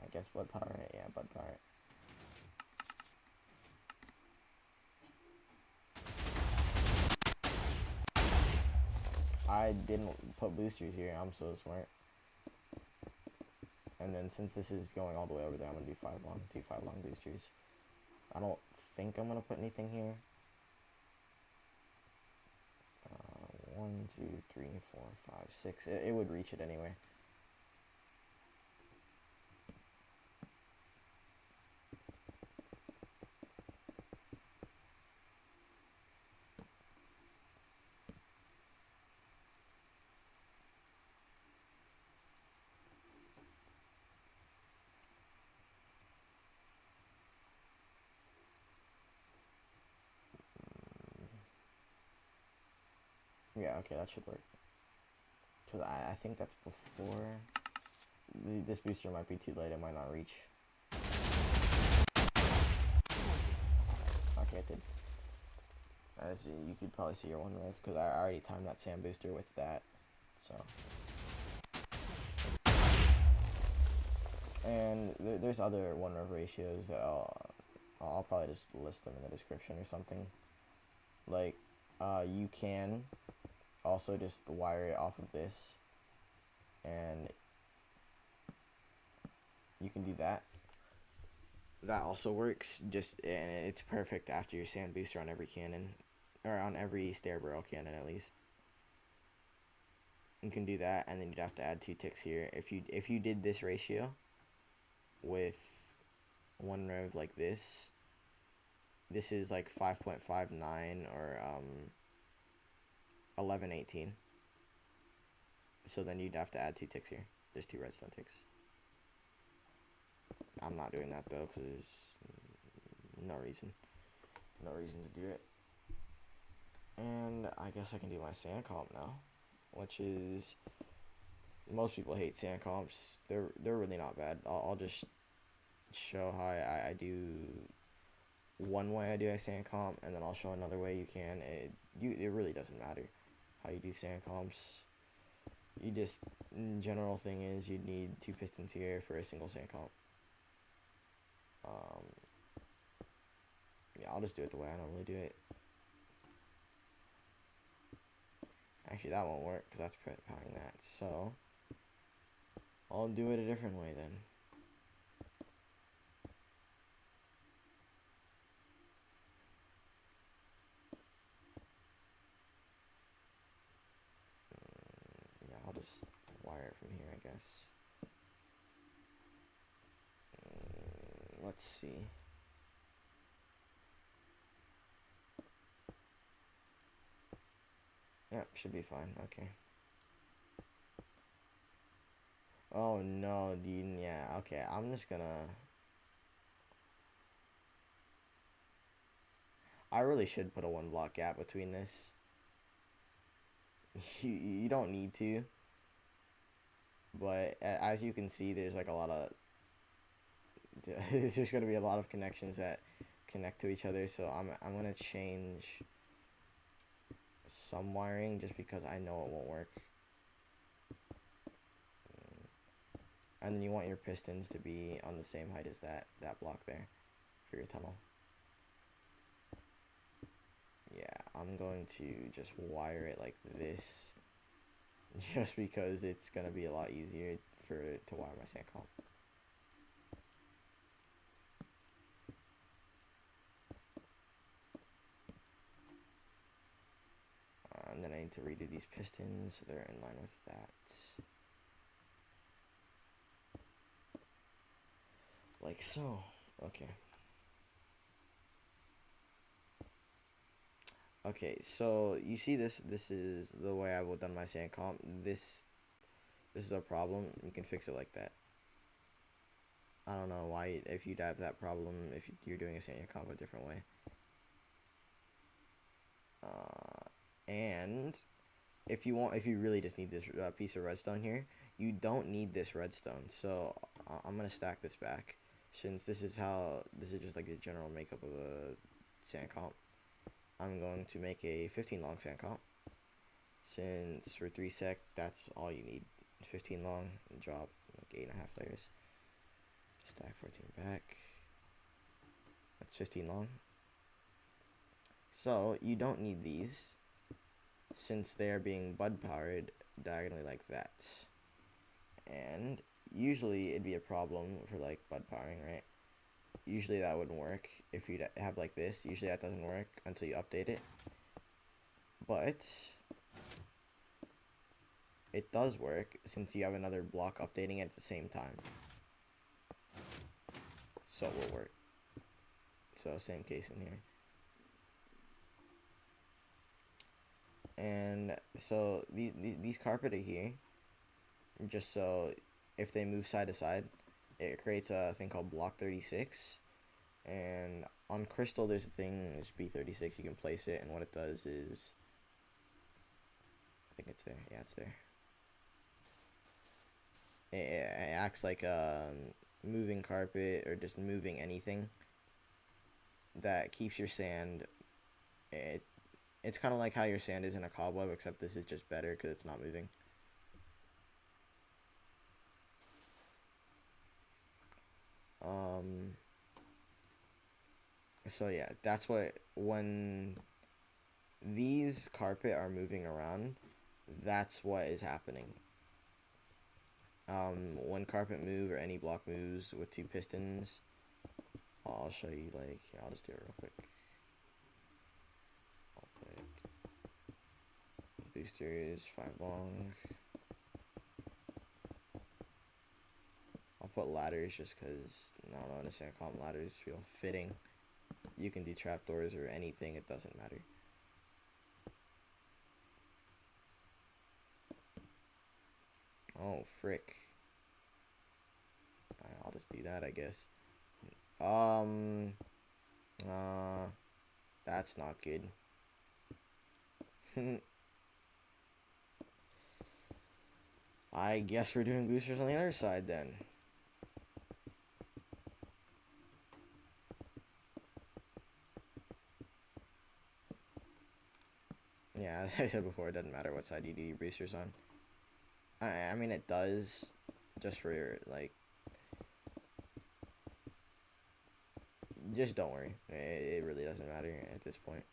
I guess, bud power it. Yeah, bud power it. I didn't put boosters here. I'm so smart. And then since this is going all the way over there, I'm gonna do 5 long, 5 long boosters. I don't think I'm gonna put anything here. 1, 2, 3, 4, 5, 6. It would reach it anyway. Yeah, okay, that should work. Because I think that's before... This booster might be too late, it might not reach. Okay, it did. As you could probably see your one rev, because I already timed that sand booster with that, so... And there's other one rev ratios that I'll probably just list them in the description or something. Like, you can also just wire it off of this, and you can do that. That also works, and it's perfect after your sand booster on every cannon, or on every stair barrel cannon at least. You can do that, and then you'd have to add 2 ticks here. If you did this ratio with one rev like this is like 5.59 or 1118. So then you'd have to add 2 ticks here. There's 2 redstone ticks. I'm not doing that though, because there's no reason to do it. And I guess I can do my sand comp now, which is, most people hate sand comps. They're really not bad. I'll just show how I do one way I do a sand comp, and then I'll show another way you can. It really doesn't matter how you do sand comps. You just, general thing is you'd need 2 pistons here for a single sand comp. Yeah, I'll just do it the way I normally do it. Actually, that won't work because that's powering that. So I'll do it a different way then. Yeah, I'll just wire it from here, I guess. Let's see. Yep, should be fine. Okay. Oh no, dude. Yeah, okay. I'm just gonna... I really should put a 1 block gap between this. You don't need to. But as you can see, there's like a lot of... There's just gonna be a lot of connections that connect to each other. So I'm gonna change some wiring just because I know it won't work. And then you want your pistons to be on the same height as that block there for your tunnel. Yeah, I'm going to just wire it like this just because it's gonna be a lot easier to wire my sand comp. And then I need to redo these pistons so they're in line with that. Like so. Okay. Okay, so you see this is the way I would have done my sand comp. This is a problem. You can fix it like that. I don't know why, if you'd have that problem if you're doing a sand comp a different way. And if you really just need this piece of redstone here, you don't need this redstone. So I'm gonna stack this back, since this is just like the general makeup of a sand comp. I'm going to make a 15 long sand comp, since for 3 sec that's all you need. 15 long, drop like 8.5 layers. Stack 14 back. That's 15 long. So you don't need these, since they are being bud powered diagonally like that. And usually it'd be a problem for like bud powering, right? Usually that wouldn't work if you'd have like this. Usually that doesn't work until you update it. But it does work since you have another block updating it at the same time. So it will work. So same case in here. And so these carpet are here just so if they move side to side, it creates a thing called block 36. And on crystal there's a thing, it's B36, you can place it, and what it does is think it's there. Yeah, it's there. It acts like a moving carpet or just moving anything that keeps your sand. It's kind of like how your sand is in a cobweb, except this is just better because it's not moving. So yeah, that's what, when these carpet are moving around, that's what is happening. When carpet move or any block moves with 2 pistons, I'll show you, like, here, I'll just do it real quick. I'll put boosters 5 long. I'll put ladders just because I don't understand common ladders feel fitting. You can do trapdoors or anything, it doesn't matter. Oh, frick. I'll just do that, I guess. That's not good. I guess we're doing boosters on the other side then. Yeah, as I said before, it doesn't matter what side you do your boosters on. I mean, it does, just for, like, just don't worry. It really doesn't matter at this point.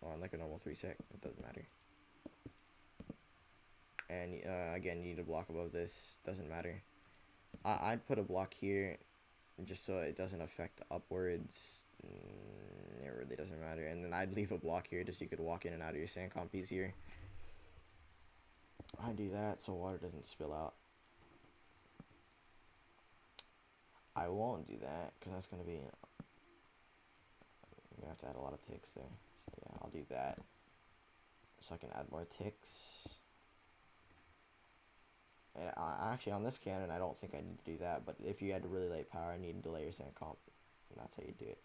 On like a normal 3-sec, it doesn't matter. And again, you need a block above this, doesn't matter. I'd put a block here just so it doesn't affect upwards. It really doesn't matter. And then I'd leave a block here just so you could walk in and out of your sand comp easier. I do that so water doesn't spill out. I won't do that because that's going to be, I'm going to have to add a lot of ticks there. So yeah, I'll do that so I can add more ticks. And actually on this cannon I don't think I need to do that, but if you had really late power I need to delay your sand comp, and that's how you do it.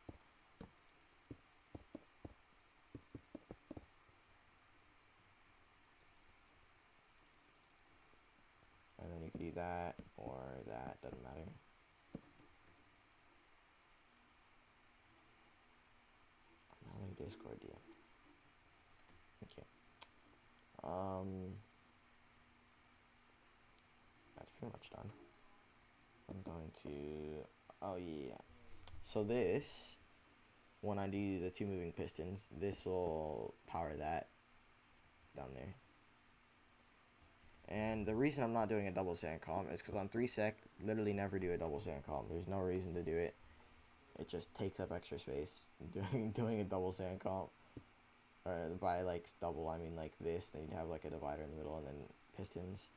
And then you could do that or that, doesn't matter. Another Discord DM. Okay. That's pretty much done. I'm going to, oh yeah. So this, when I do the 2 moving pistons, this will power that down there. And the reason I'm not doing a double sand comp is because on 3-sec, literally never do a double sand comp. There's no reason to do it. It just takes up extra space. Doing a double sand comp, or by like double, I mean like this. Then you'd have like a divider in the middle and then pistons.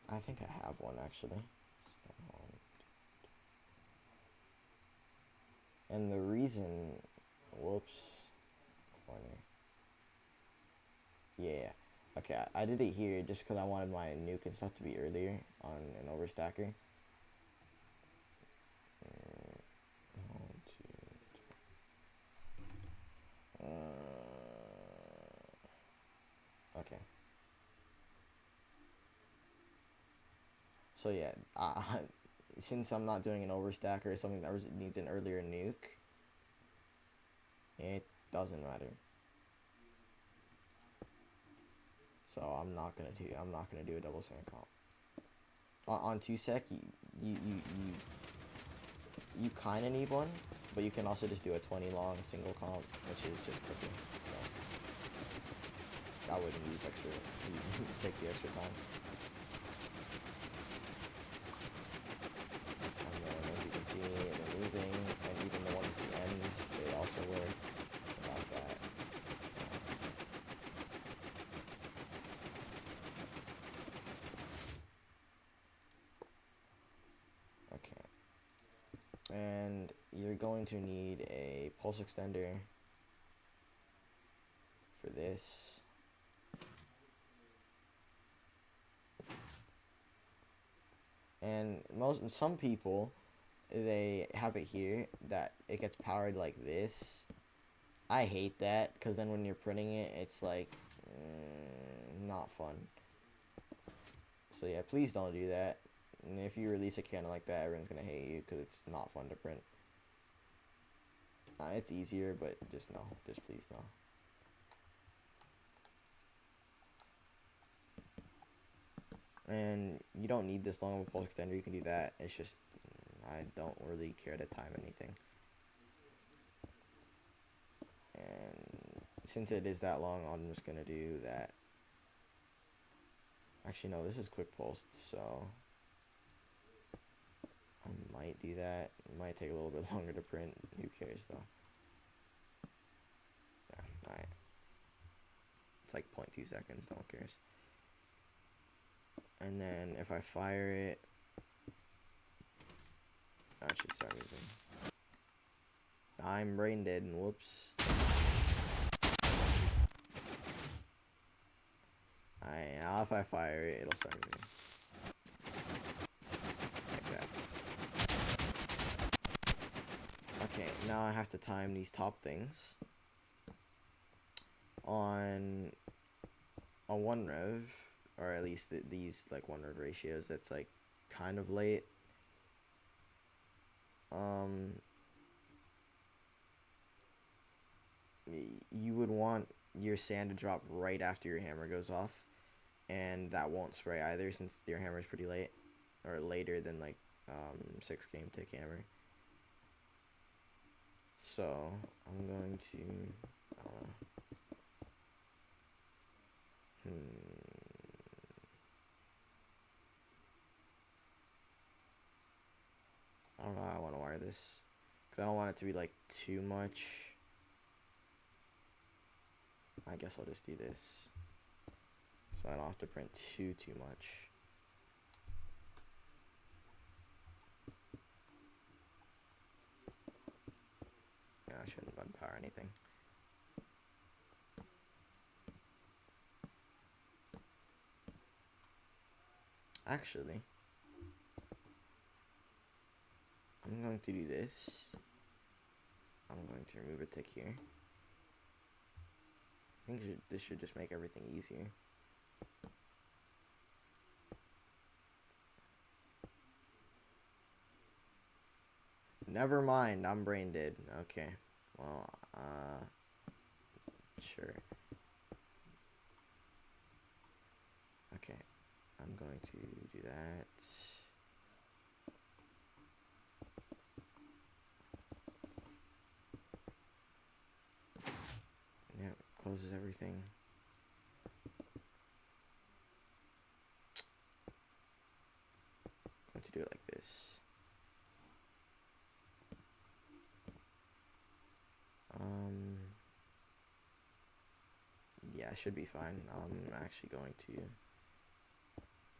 I think I have one actually. And the reason, whoops, corner. Yeah. Okay, I did it here just because I wanted my nuke and stuff to be earlier on an overstacker. Okay. So yeah, since I'm not doing an overstacker or something that needs an earlier nuke, it doesn't matter. So I'm not gonna do a double sand comp. On 2-sec, you kind of need one, but you can also just do a 20 long single comp, which is just quicker. So I wouldn't use extra, take the extra time. And then as you can see, they're moving, and even the ones at the ends, they also work. About that. Okay. And you're going to need a pulse extender for this. And some people, they have it here that it gets powered like this. I hate that because then when you're printing it, it's like Not fun. So yeah, please don't do that. And if you release a cannon like that, everyone's gonna hate you because it's not fun to print. It's easier, but just no. Just please no. And you don't need this long of a pulse extender. You can do that. It's just I don't really care to time anything. And since it is that long, I'm just gonna do that. Actually, no, this is quick pulsed, so I might do that. It might take a little bit longer to print. Who cares, though? Yeah, alright. It's like 0.2 seconds. No one cares. And then if I fire it, that should start moving. I'm brain dead. Whoops. Alright, now if I fire it, it'll start moving. Like that. Okay, now I have to time these top things on a 1 rev, or at least these like 1 rev ratios. That's like kind of late. You would want your sand to drop right after your hammer goes off, and that won't spray either since your hammer is pretty late, or later than like 6 Gametick hammer. So I'm going to, I don't know. I don't know how I want to wire this, because I don't want it to be like too much. I guess I'll just do this, so I don't have to print too much. Yeah, I shouldn't unpower anything. Actually, I'm going to do this. I'm going to remove a tick here. I think this should just make everything easier. Never mind, I'm brain dead. Okay, well, sure. Okay, I'm going to do that. Yep, closes everything. I'm going to do it like this. Yeah, it should be fine. I'm actually going to,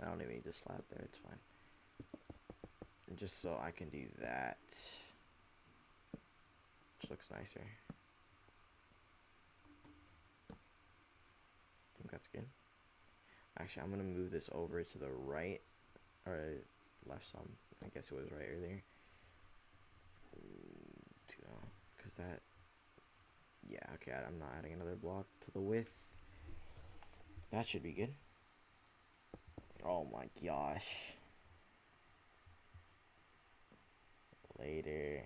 I don't even need to slap there, it's fine. Just so I can do that, which looks nicer. I think that's good. Actually, I'm gonna move this over to the right, or left some. I guess it was right earlier. Because that, yeah, okay, I'm not adding another block to the width. That should be good. Oh my gosh. Later.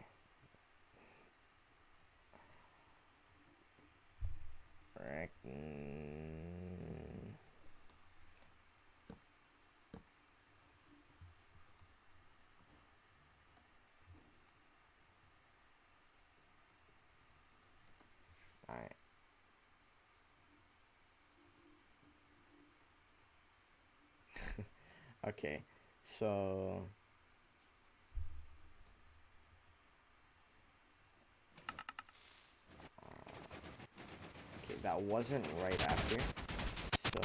Alright. Okay, so okay, that wasn't right after, so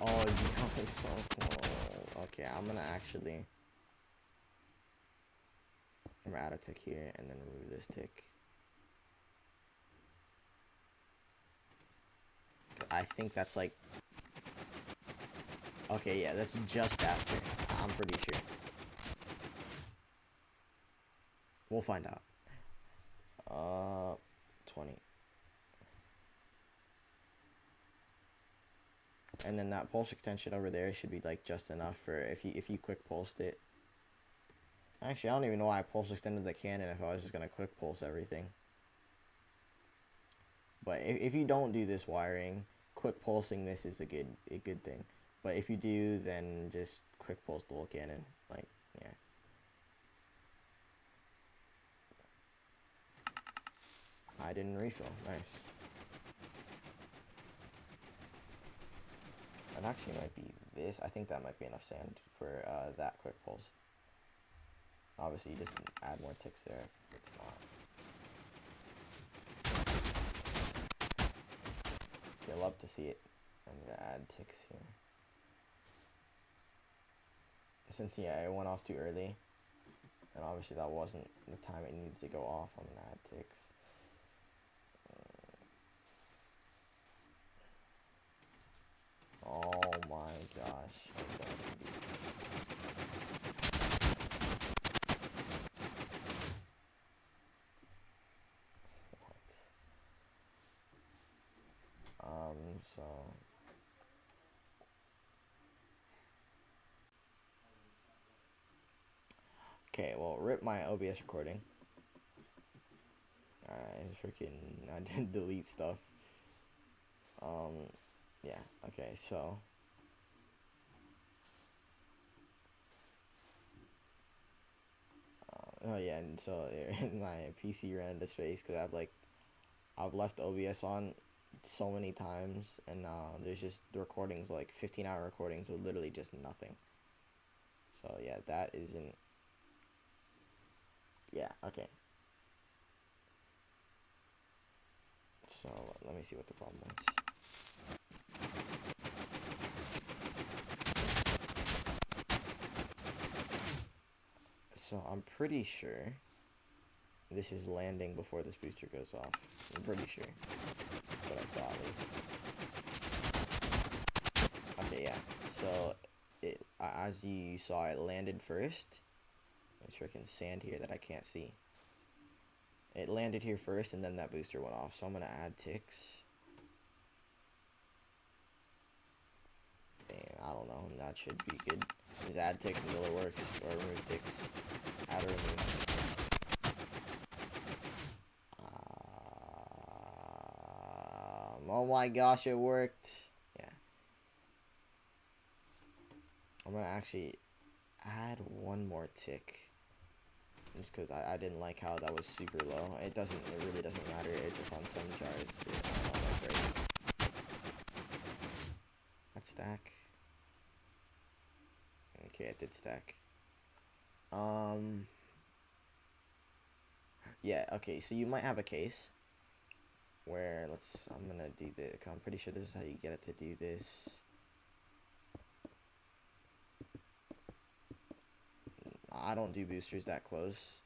oh, that was so cool. Okay, I'm gonna actually add a tick here and then remove this tick. I think that's like, okay, yeah, that's just after. I'm pretty sure. We'll find out. 20. And then that pulse extension over there should be like just enough for if you quick pulsed it. Actually, I don't even know why I pulse extended the cannon if I was just gonna quick pulse everything. But if you don't do this wiring, quick pulsing this is a good thing. But if you do, then just quick pulse the whole cannon. Like, yeah. I didn't refill. Nice. It actually might be this. I think that might be enough sand for that quick pulse. Obviously, you just add more ticks there if it's not. You'll love to see it. I'm gonna add ticks here. Since, yeah, it went off too early, and obviously that wasn't the time it needed to go off, I'm gonna add ticks. Oh my gosh. What? So... Okay, well, rip my OBS recording. I didn't delete stuff. Yeah, okay, so... oh yeah, and so my PC ran into space because I've left OBS on so many times, and there's just the recordings, like 15-hour recordings with literally just nothing. So yeah, that isn't... yeah, okay. So let me see what the problem was. So I'm pretty sure this is landing before this booster goes off. I'm pretty sure. That's what I saw at least. Okay, yeah. So it, as you saw, it landed first. There's freaking sand here that I can't see. It landed here first, and then that booster went off. So I'm gonna add ticks. And I don't know. That should be good. Just add ticks until it works, or remove ticks. Add or remove. Oh my gosh, it worked. Yeah. I'm gonna actually add one more tick. Just because I didn't like how that was super low. It really doesn't matter. It just on some jars. That stack. Okay, it did stack. Yeah, okay, so you might have a case where, I'm gonna do this. I'm pretty sure this is how you get it to do this. I don't do boosters that close.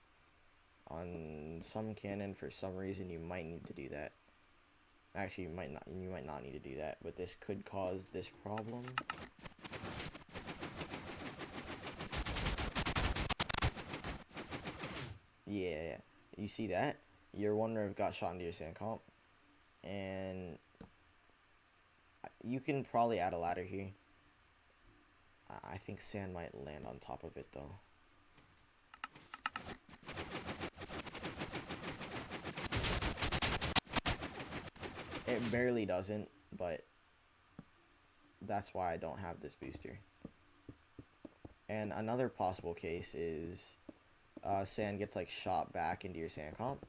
On some cannon, for some reason, you might need to do that. Actually, you might not need to do that, but this could cause this problem. Yeah. You see that? Your one nerve got shot into your sand comp. And you can probably add a ladder here. I think sand might land on top of it, though. It barely doesn't, but that's why I don't have this booster. And another possible case is sand gets like shot back into your sand comp.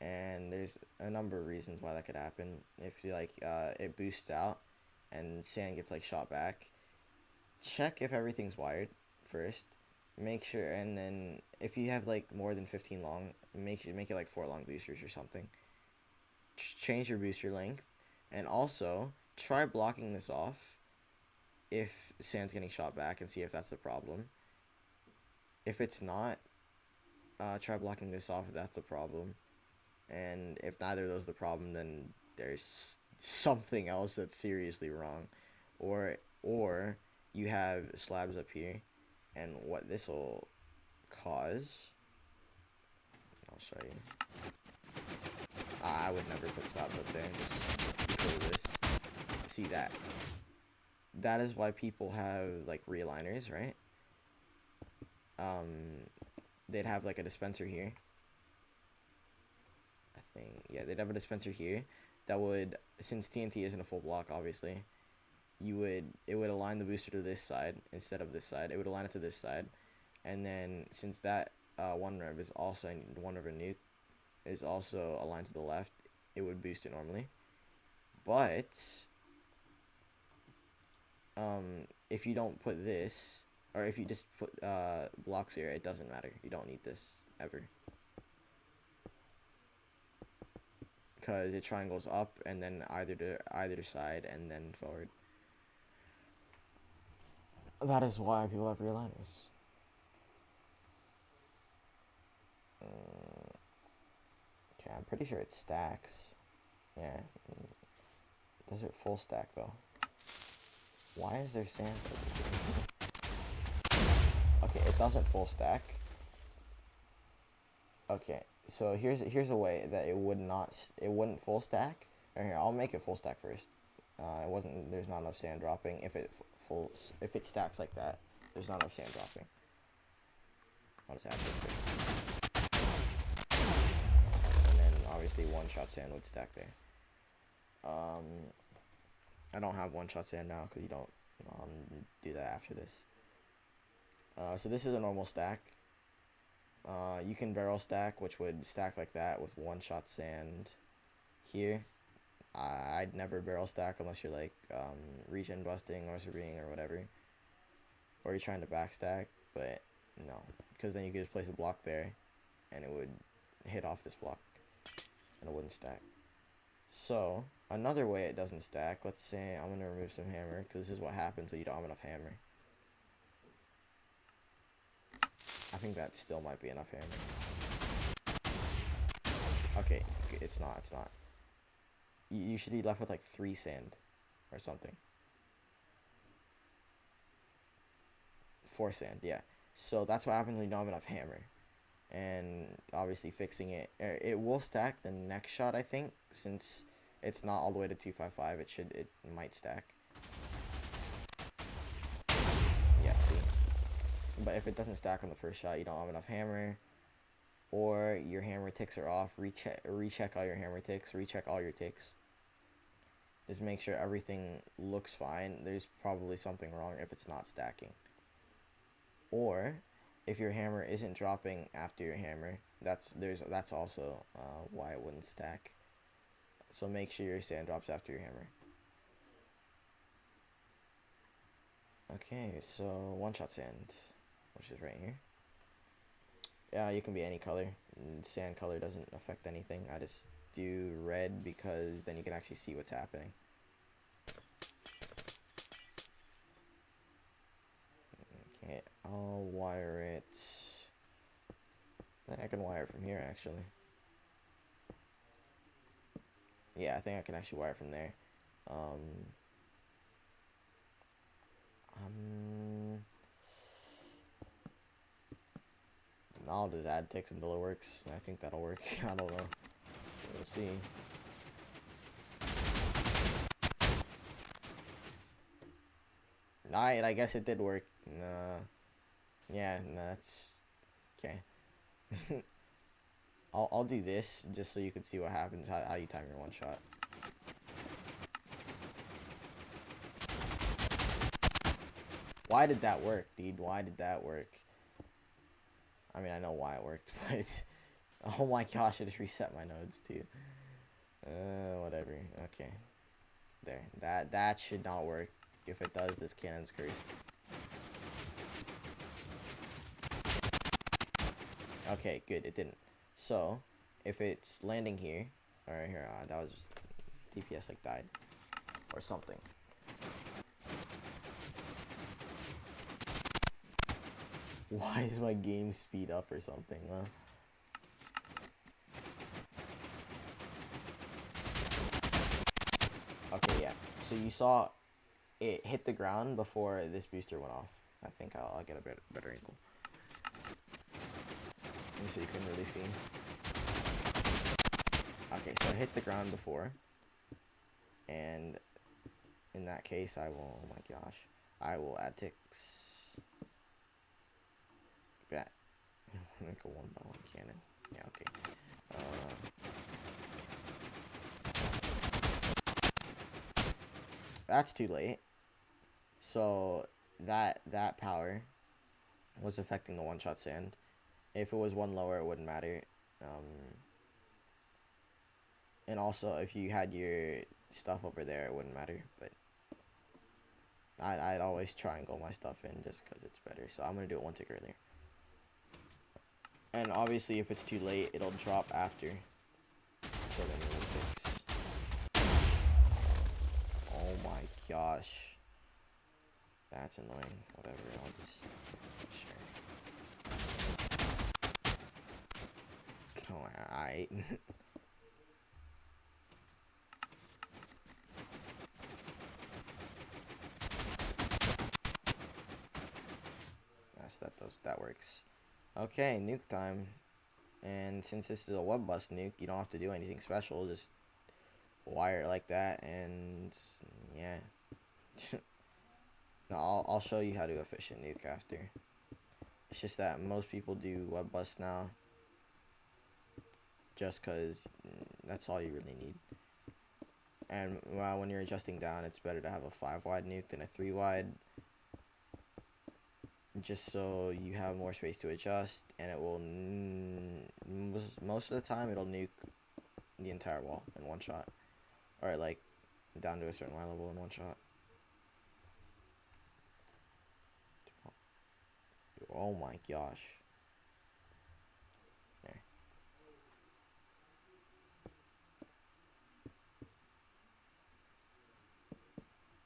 And there's a number of reasons why that could happen. If you it boosts out and sand gets like shot back, check if everything's wired first. Make sure, and then if you have like more than 15 long, make it like 4 long boosters or something. Change your booster length, and also try blocking this off if sand's getting shot back and see if that's the problem. If it's not, try blocking this off if that's the problem. And if neither of those are the problem, then there's something else that's seriously wrong. Or you have slabs up here, and what this will cause I'll show you. I would never put stops up there, just because of this. See that? That is why people have, like, realigners, right? They'd have, like, a dispenser here. I think, yeah, they'd have a dispenser here that would, since TNT isn't a full block, obviously, it would align the booster to this side instead of this side. It would align it to this side, and then since that one rev is also one rev nuke is also aligned to the left, it would boost it normally. But if you don't put this, or if you just put blocks here, it doesn't matter. You don't need this ever, because it triangles up and then either side and then forward. That is why people have realigners. Okay, I'm pretty sure it stacks. Yeah. Does it full stack though? Why is there sand? Okay, it doesn't full stack. Okay, so here's a way that it wouldn't full stack. Right here, I'll make it full stack first. There's not enough sand dropping. If it stacks like that, there's not enough sand dropping. I'll just add it. And then obviously one-shot sand would stack there. I don't have one-shot sand now because you don't do that after this. So this is a normal stack. You can barrel stack, which would stack like that with one-shot sand here. I'd never barrel stack unless you're like regen busting or surveying or whatever, or you're trying to backstack. But no, because then you could just place a block there, and it would hit off this block, and it wouldn't stack. So another way it doesn't stack. Let's say I'm gonna remove some hammer, because this is what happens when you don't have enough hammer. I think that still might be enough hammer. Okay, it's not. It's not. You should be left with like 3 sand or something. 4 sand, yeah. So that's what happens when you don't have enough hammer. And obviously fixing it, it will stack the next shot, I think, since it's not all the way to 255. It might stack. Yeah, see. But if it doesn't stack on the first shot, you don't have enough hammer, or your hammer ticks are off. Recheck all your hammer ticks. Recheck all your ticks. Just make sure everything looks fine. There's probably something wrong if it's not stacking. Or if your hammer isn't dropping after your hammer, that's also why it wouldn't stack. So make sure your sand drops after your hammer. Okay, so one-shot sand, which is right here. Yeah, you can be any color. Sand color doesn't affect anything. I just do red because then you can actually see what's happening. Okay, I'll wire it. I think I can wire it from here, actually. Yeah, I think I can actually wire it from there. I'll just add ticks until it works. I think that'll work. I don't know. We'll see. Alright, I guess it did work. Yeah, that's okay. I'll do this just so you can see what happens, how you time your one shot. Why did that work, dude? Why did that work? I mean, I know why it worked, but oh my gosh, I just reset my nodes too. Whatever. Okay. There. That should not work. If it does, this cannon's cursed. Okay, good. It didn't. So, if it's landing here, alright, here, that was DPS like died or something. Why is my game speed up or something, huh? Okay, yeah. So you saw it hit the ground before this booster went off. I think I'll get a better angle. So you couldn't really see. Okay, so I hit the ground before, and in that case, I will. Oh my gosh, I will add ticks. Bet. Make a 1x1 cannon. Yeah. Okay. That's too late. So that power was affecting the one-shot sand. If it was one lower, it wouldn't matter. And also, if you had your stuff over there, it wouldn't matter. But I'd always triangle my stuff in just because it's better. So I'm going to do it one tick earlier. And obviously, if it's too late, it'll drop after. So then it ticks. Oh my gosh. That's annoying. Whatever, I'll just... Sure. Oh, alright. That works. Okay, nuke time. And since this is a Webbust nuke, you don't have to do anything special. Just wire it like that, and yeah. No, I'll show you how to efficient nuke after. It's just that most people do Webbust now, just because that's all you really need. And when you're adjusting down, it's better to have a 5-wide nuke than a 3-wide. Just so you have more space to adjust, and it will most of the time it'll nuke the entire wall in one shot, or like down to a certain wire level in one shot. Oh my gosh. There.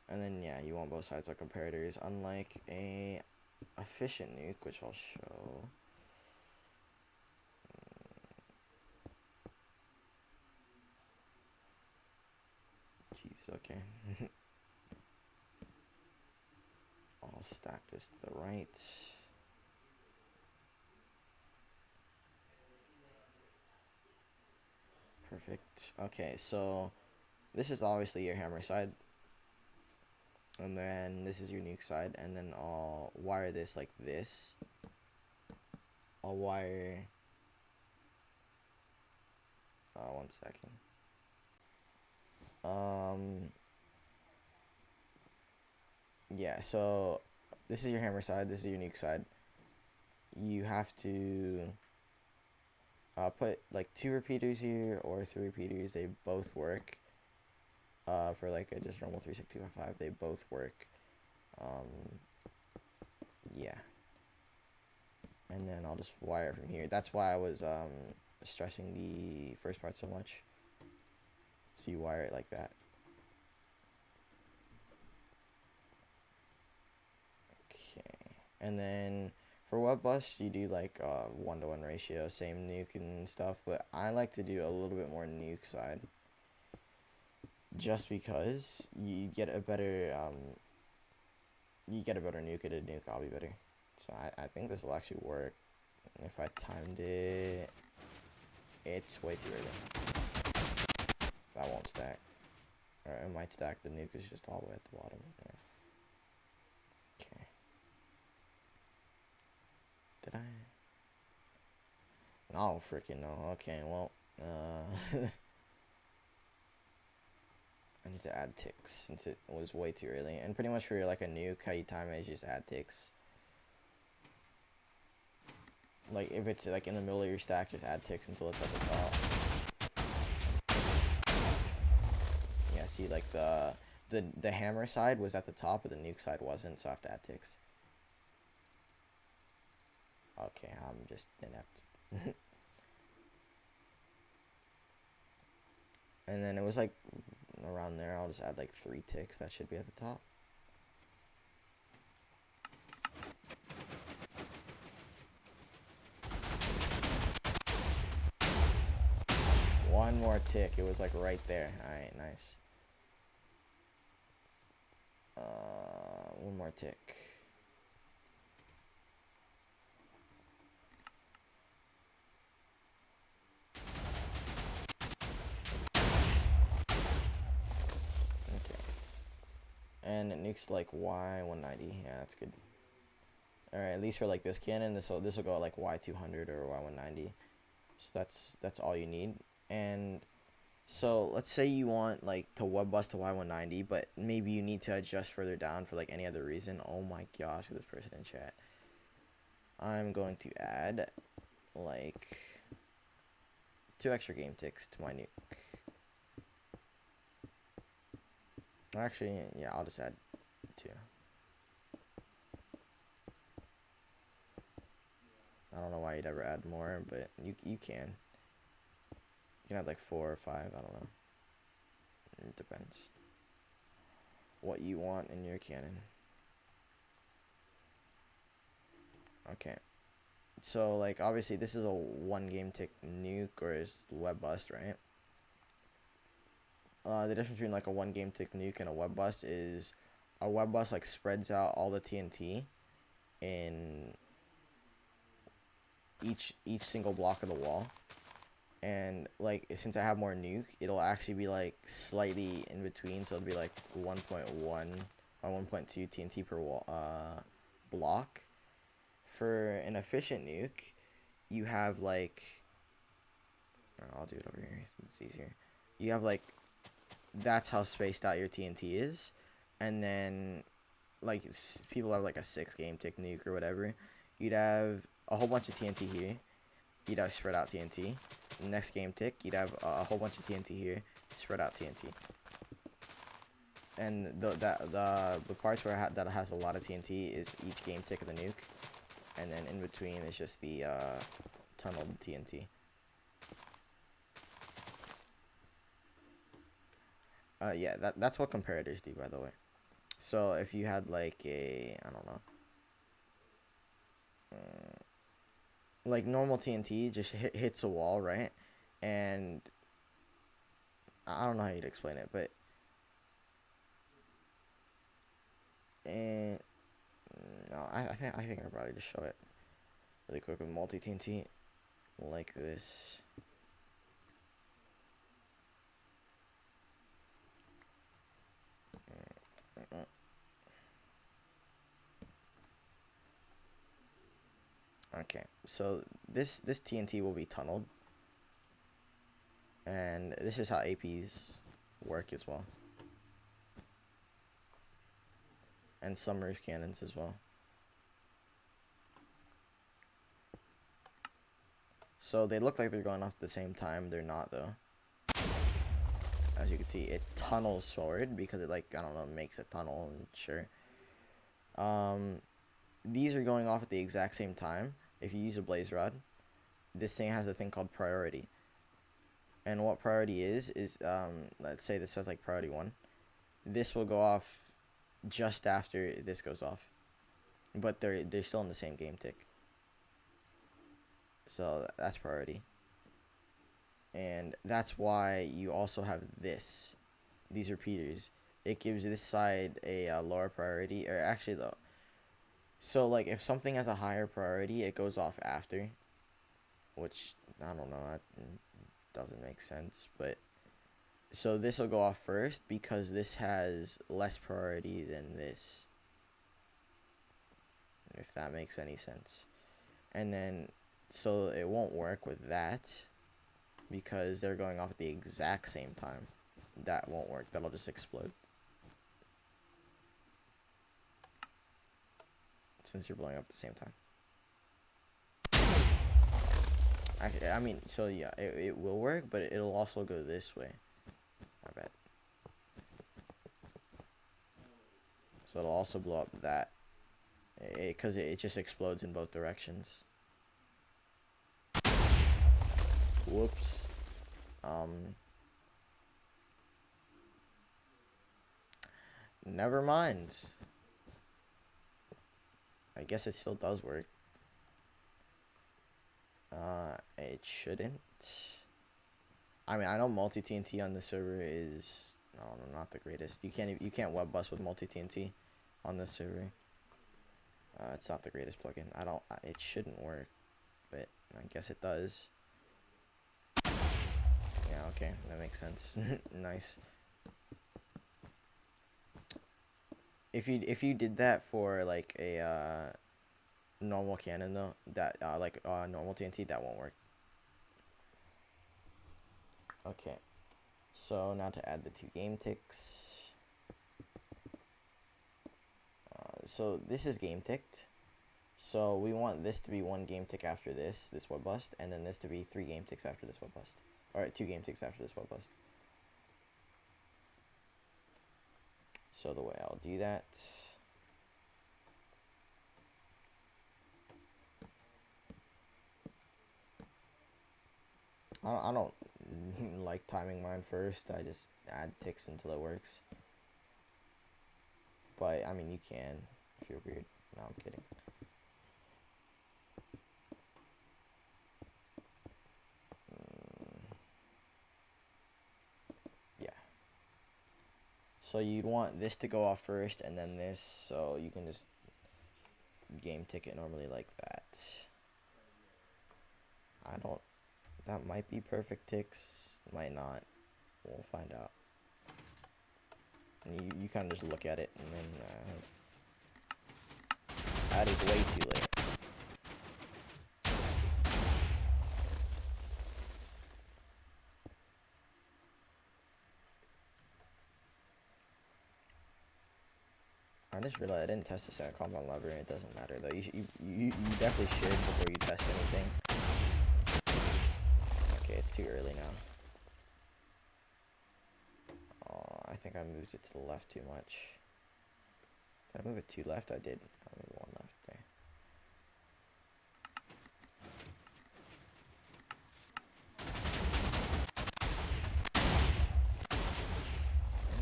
And then yeah, you want both sides are comparators, unlike a efficient nuke, which I'll show. Jeez, okay. I'll stack this to the right. Perfect. Okay, so this is obviously your hammer side. And then this is your nuke side, and then I'll wire this like this. I'll wire... one second. Yeah, so this is your hammer side, this is your nuke side. You have to put like 2 repeaters here or 3 repeaters. They both work. For like a just normal 36255, they both work. Yeah. And then I'll just wire from here. That's why I was stressing the first part so much. So you wire it like that. Okay. And then for Webbust, you do like 1-to-1 ratio, same nuke and stuff. But I like to do a little bit more nuke side. Just because you get a better nuke at a nuke, I'll be better. So I think this will actually work. If I timed it, it's way too early. That won't stack. Or it might stack. The nuke is just all the way at the bottom. Yeah. Okay. Did I? Oh, freaking no. Okay, well, I need to add ticks since it was way too early. And pretty much for like a nuke, how you time it is just add ticks. Like if it's like in the middle of your stack, just add ticks until it's at the top. Yeah, see, like the hammer side was at the top, but the nuke side wasn't, so I have to add ticks. Okay, I'm just inept. And then it was like around there. I'll just add like 3 ticks. That should be at the top. One more tick. It was like right there. Alright, nice. One more tick. nukes like Y190. Yeah, that's good. Alright, at least for like this cannon, this will go at like Y200 or Y190. So that's all you need. And so let's say you want like to Webbust to Y190, but maybe you need to adjust further down for like any other reason. Oh my gosh, this person in chat. I'm going to add like 2 extra game ticks to my nuke. Actually, yeah, I'll just add 2. I don't know why you'd ever add more, but you can. You can add like 4 or 5, I don't know. It depends what you want in your cannon. Okay. So like obviously this is a 1 game tick nuke, or is Webbust, right? The difference between like a 1 game tick nuke and a Webbust is a Webbust like spreads out all the TNT in each single block of the wall. And like since I have more nuke, it'll actually be like slightly in between, so it'll be like 1.1 or 1.2 TNT per wall, block. For an efficient nuke, you have like, I'll do it over here, it's easier. You have like, that's how spaced out your TNT is, and then like people have like a 6 game tick nuke or whatever. You'd have a whole bunch of TNT here. You'd have spread out TNT. Next game tick, you'd have a whole bunch of TNT here, spread out TNT. And the parts where that has a lot of TNT is each game tick of the nuke, and then in between is just the tunneled TNT. Yeah, that's what comparators do, by the way. So if you had like a, I don't know, like normal TNT just hits a wall, right? And I don't know how you'd explain it, but no, I think I'll probably just show it really quick with multi TNT like this. Okay, so this TNT will be tunneled, and this is how APs work as well, and some roof cannons as well. So they look like they're going off at the same time. They're not, though. As you can see, it tunnels forward because it, like, I don't know, makes a tunnel, and sure. These are going off at the exact same time. If you use a blaze rod, this thing has a thing called priority. And what priority is let's say this says like priority 1. This will go off just after this goes off. But they're still in the same game tick. So that's priority. And that's why you also have this. These repeaters. It gives this side a lower priority, or actually though. So like if something has a higher priority, it goes off after, which I don't know, that doesn't make sense, but so this will go off first because this has less priority than this, if that makes any sense. And then so it won't work with that because they're going off at the exact same time. That won't work. That'll just explode. Since you're blowing up at the same time. Actually, I mean, so yeah, it will work, but it'll also go this way. I bet. So it'll also blow up that. Because it just explodes in both directions. Whoops. Never mind. I guess it still does work. It shouldn't. I mean, I know multi TNT on the server is, I don't know, not the greatest. You can't Webbust with multi TNT on this server. It's not the greatest plugin. It shouldn't work, but I guess it does. Yeah, okay, that makes sense. Nice. if you did that for like a normal cannon though, that normal TNT, that won't work. Okay, so now to add the 2 game ticks. So this is game ticked. So we want this to be 1 game tick after this Webbust, and then this to be 3 game ticks after this Webbust. Alright, 2 game ticks after this Webbust. So the way I'll do that, I don't like timing mine first. I just add ticks until it works. But I mean, you can if you're weird. No, I'm kidding. Yeah. So you'd want this to go off first, and then this. So you can just game tick it normally like that. I don't. That might be perfect ticks. Might not. We'll find out. And you kind of just look at it, and then that is way too late. I just realized I didn't test the second compound lever, and it doesn't matter though. You definitely should before you test anything. Okay, it's too early now. I think I moved it to the left too much. Did I move it 2 left? I did. I moved 1 left there.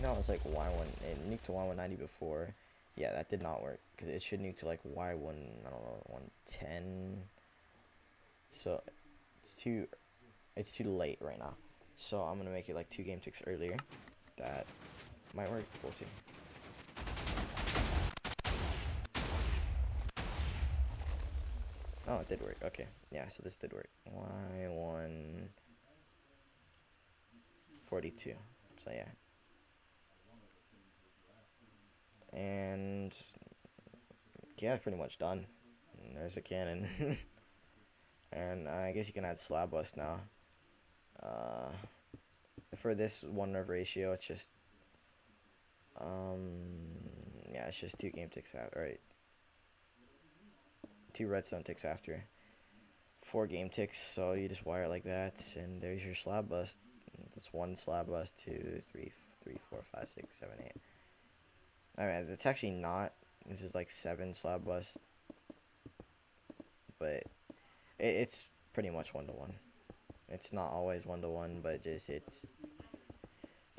No, it was like Y1. It nuked to Y190 before. Yeah, that did not work because it should nuke to like Y1. I don't know, 110. So it's too late right now. So I'm gonna make it like 2 game ticks earlier. That might work. We'll see. Oh, it did work. Okay. Yeah, so this did work. Y142. So yeah. And yeah, it's pretty much done. And there's a cannon. And I guess you can add slab bust now. For this 1-nerve ratio, it's just yeah, it's just 2 game ticks out. Alright. 2 redstone ticks after. 4 game ticks, so you just wire it like that, and there's your slab bust. That's 1 slab bust, 2, 3, 4, 5, 6, 7, 8. I mean, it's actually not. This is like 7 slab bust, but it's pretty much 1-to-1. It's not always 1-to-1, but just it's.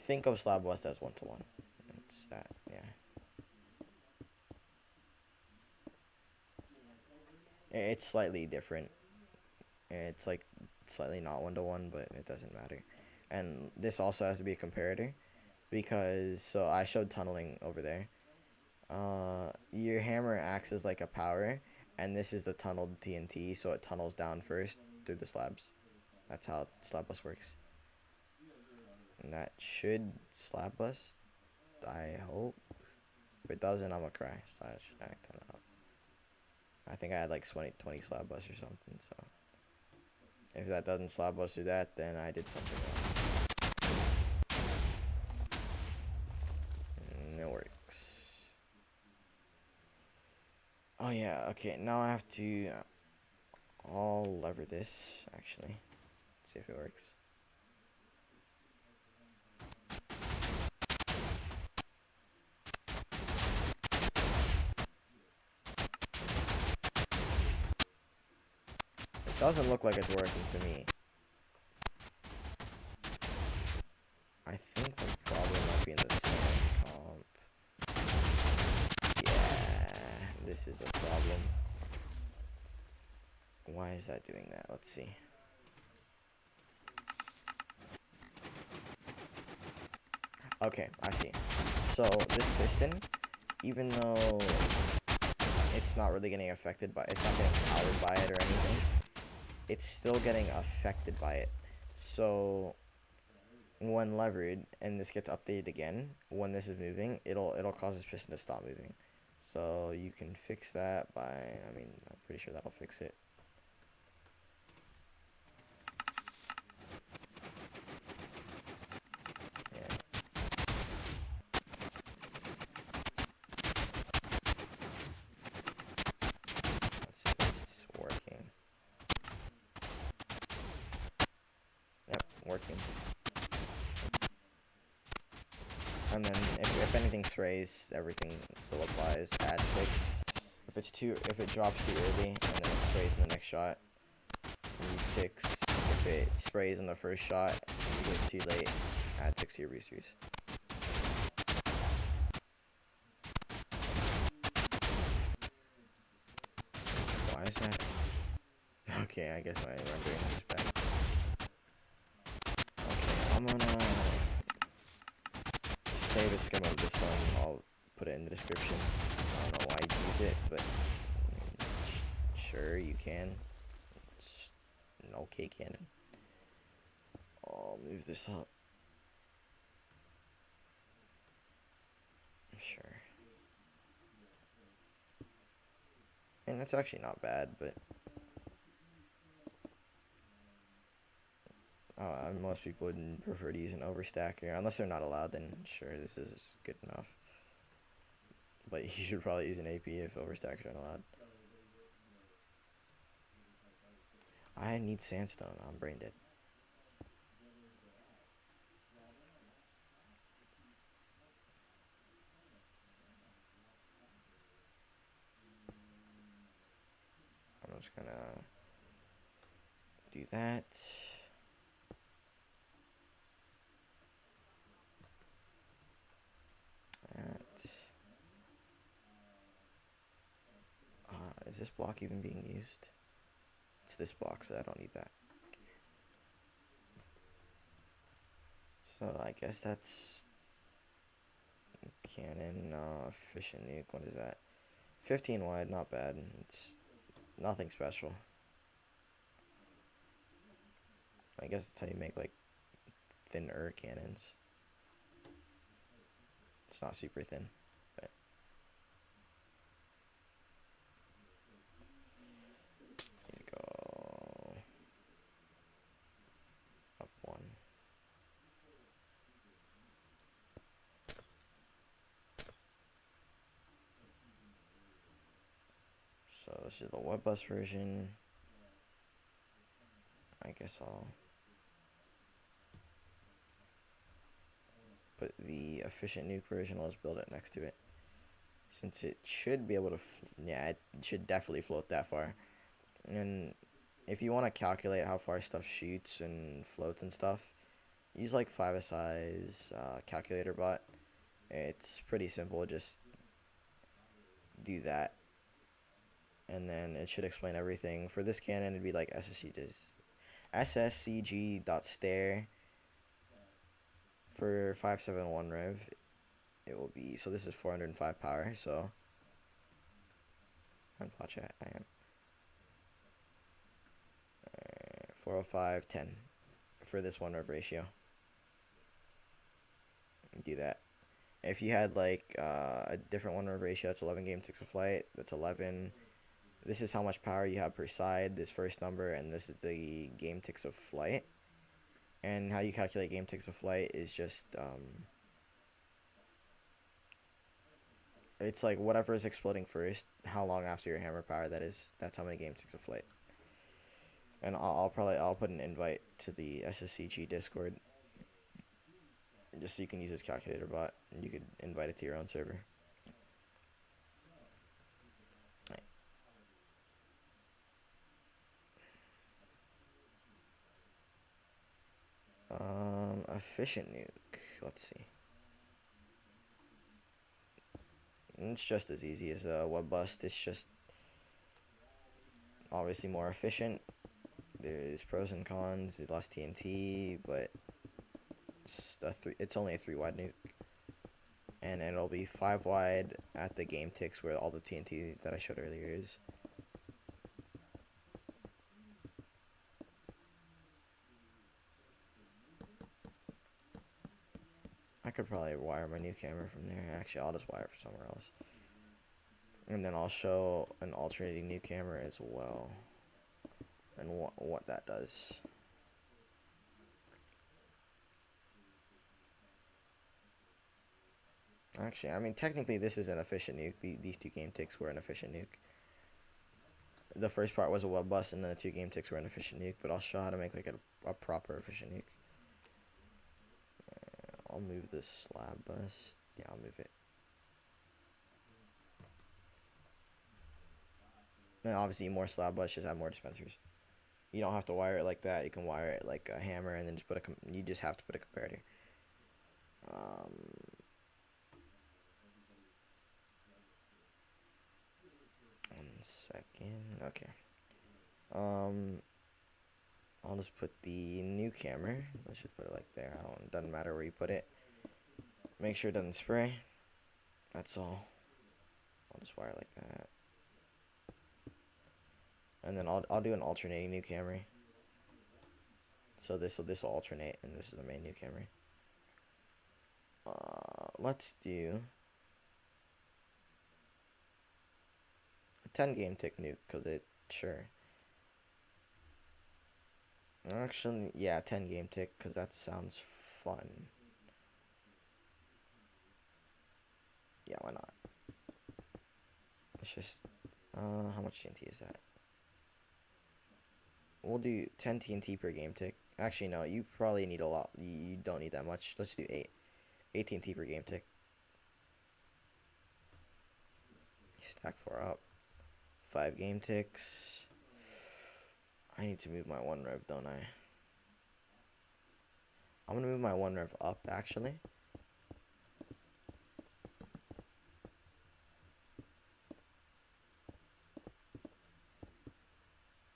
Think of slab bust as 1-to-1. It's that, yeah. It's slightly different. It's like slightly not 1-to-1, but it doesn't matter. And this also has to be a comparator, because so I showed tunneling over there. Your hammer acts as like a power, and this is the tunneled TNT, so it tunnels down first through the slabs. That's how slab bust works. And that should slab bust, I hope. If it doesn't, I'm gonna cry. Slash act out. I think I had like 20 slab busts or something, so if that doesn't slab bust through that, then I did something wrong. And it works. Oh yeah, okay, now I have to I'll lever this actually. See if it works. It doesn't look like it's working to me. I think the problem might be in the center comp. Yeah, this is a problem. Why is that doing that? Let's see. Okay, I see. So this piston, even though it's not really getting affected by, it's not getting powered by it or anything, it's still getting affected by it. So when levered and this gets updated again, when this is moving, it'll cause this piston to stop moving. So you can fix that by, I mean, I'm pretty sure that'll fix it. Yeah. Let's see if that's working. Yep, working. And then if anything sprays, everything still applies. Add ticks. If it drops too early and then it sprays in the next shot, remove ticks. If it sprays in the first shot and it's too late, add ticks to your boosters. Why is that? Okay, I guess my rendering is bad. Okay, I'm gonna save a skim of this one. I'll put it in the description. I don't know why you use it, but sure you can. It's an okay cannon. I'll move this up. Sure. And that's actually not bad, but most people would prefer to use an overstacker. Unless they're not allowed, then sure, this is good enough. But you should probably use an AP if overstackers aren't allowed. I need sandstone. I'm brain dead. I'm just gonna do that. Is this block even being used? It's this block, so I don't need that. So I guess that's cannon, efficient nuke. What is that? 15 wide, not bad. It's nothing special. I guess that's how you make like thinner cannons. It's not super thin, but here you go. Up one. So this is the Webbust version. I guess I'll put the efficient nuke version. I'll just build it next to it, since it should be able to. Yeah, it should definitely float that far. And if you want to calculate how far stuff shoots and floats and stuff, use like 5SI's calculator bot. It's pretty simple. Just do that, and then it should explain everything. For this cannon, it'd be like SSCG.Stair for 571 rev. It will be, so this is 405 power, so I'm watch it. I am 405 10 for this 1 rev ratio. Do that. If you had like a different 1 rev ratio, that's 11 Gameticks of flight. That's 11. This is how much power you have per side, this first number, and this is the Gameticks of flight. And how you calculate Gameticks of flight is just it's like whatever is exploding first, how long after your hammer power that is. That's how many Gameticks of flight. And I'll put an invite to the SSCG Discord, just so you can use this calculator bot, and you could invite it to your own server. Efficient nuke. Let's see. It's just as easy as Webbust. It's just obviously more efficient. There's pros and cons. It lost TNT, but it's only a 3 wide nuke, and it'll be 5 wide at the Gameticks where all the TNT that I showed earlier is. I could probably wire my new camera from there. Actually, I'll just wire it from somewhere else. And then I'll show an alternating new camera as well. And what that does. Actually, I mean, technically this is an efficient nuke. These two Gametics were an efficient nuke. The first part was a Webbust, and then the two Gametics were an efficient nuke. But I'll show how to make like a proper efficient nuke. I'll move this slab bus. Yeah, I'll move it. And obviously, more slab bus just have more dispensers. You don't have to wire it like that. You can wire it like a hammer, and then just put you just have to put a comparator. 1 second. Okay. I'll just put the new camera. Let's just put it like there. It doesn't matter where you put it. Make sure it doesn't spray. That's all. I'll just wire it like that. And then I'll do an alternating new camera. So this will alternate, and this is the main new camera. Let's do a 10 Gametick nuke, because sure. Actually, yeah, 10 Gametick, because that sounds fun. Yeah, why not? Let's just, how much TNT is that? We'll do 10 TNT per Gametick. Actually, no, you probably need a lot. You don't need that much. Let's do 8 TNT per Gametick. Stack 4 up. 5 Gameticks. I need to move my 1 rev, don't I? I'm gonna move my 1 rev up, actually.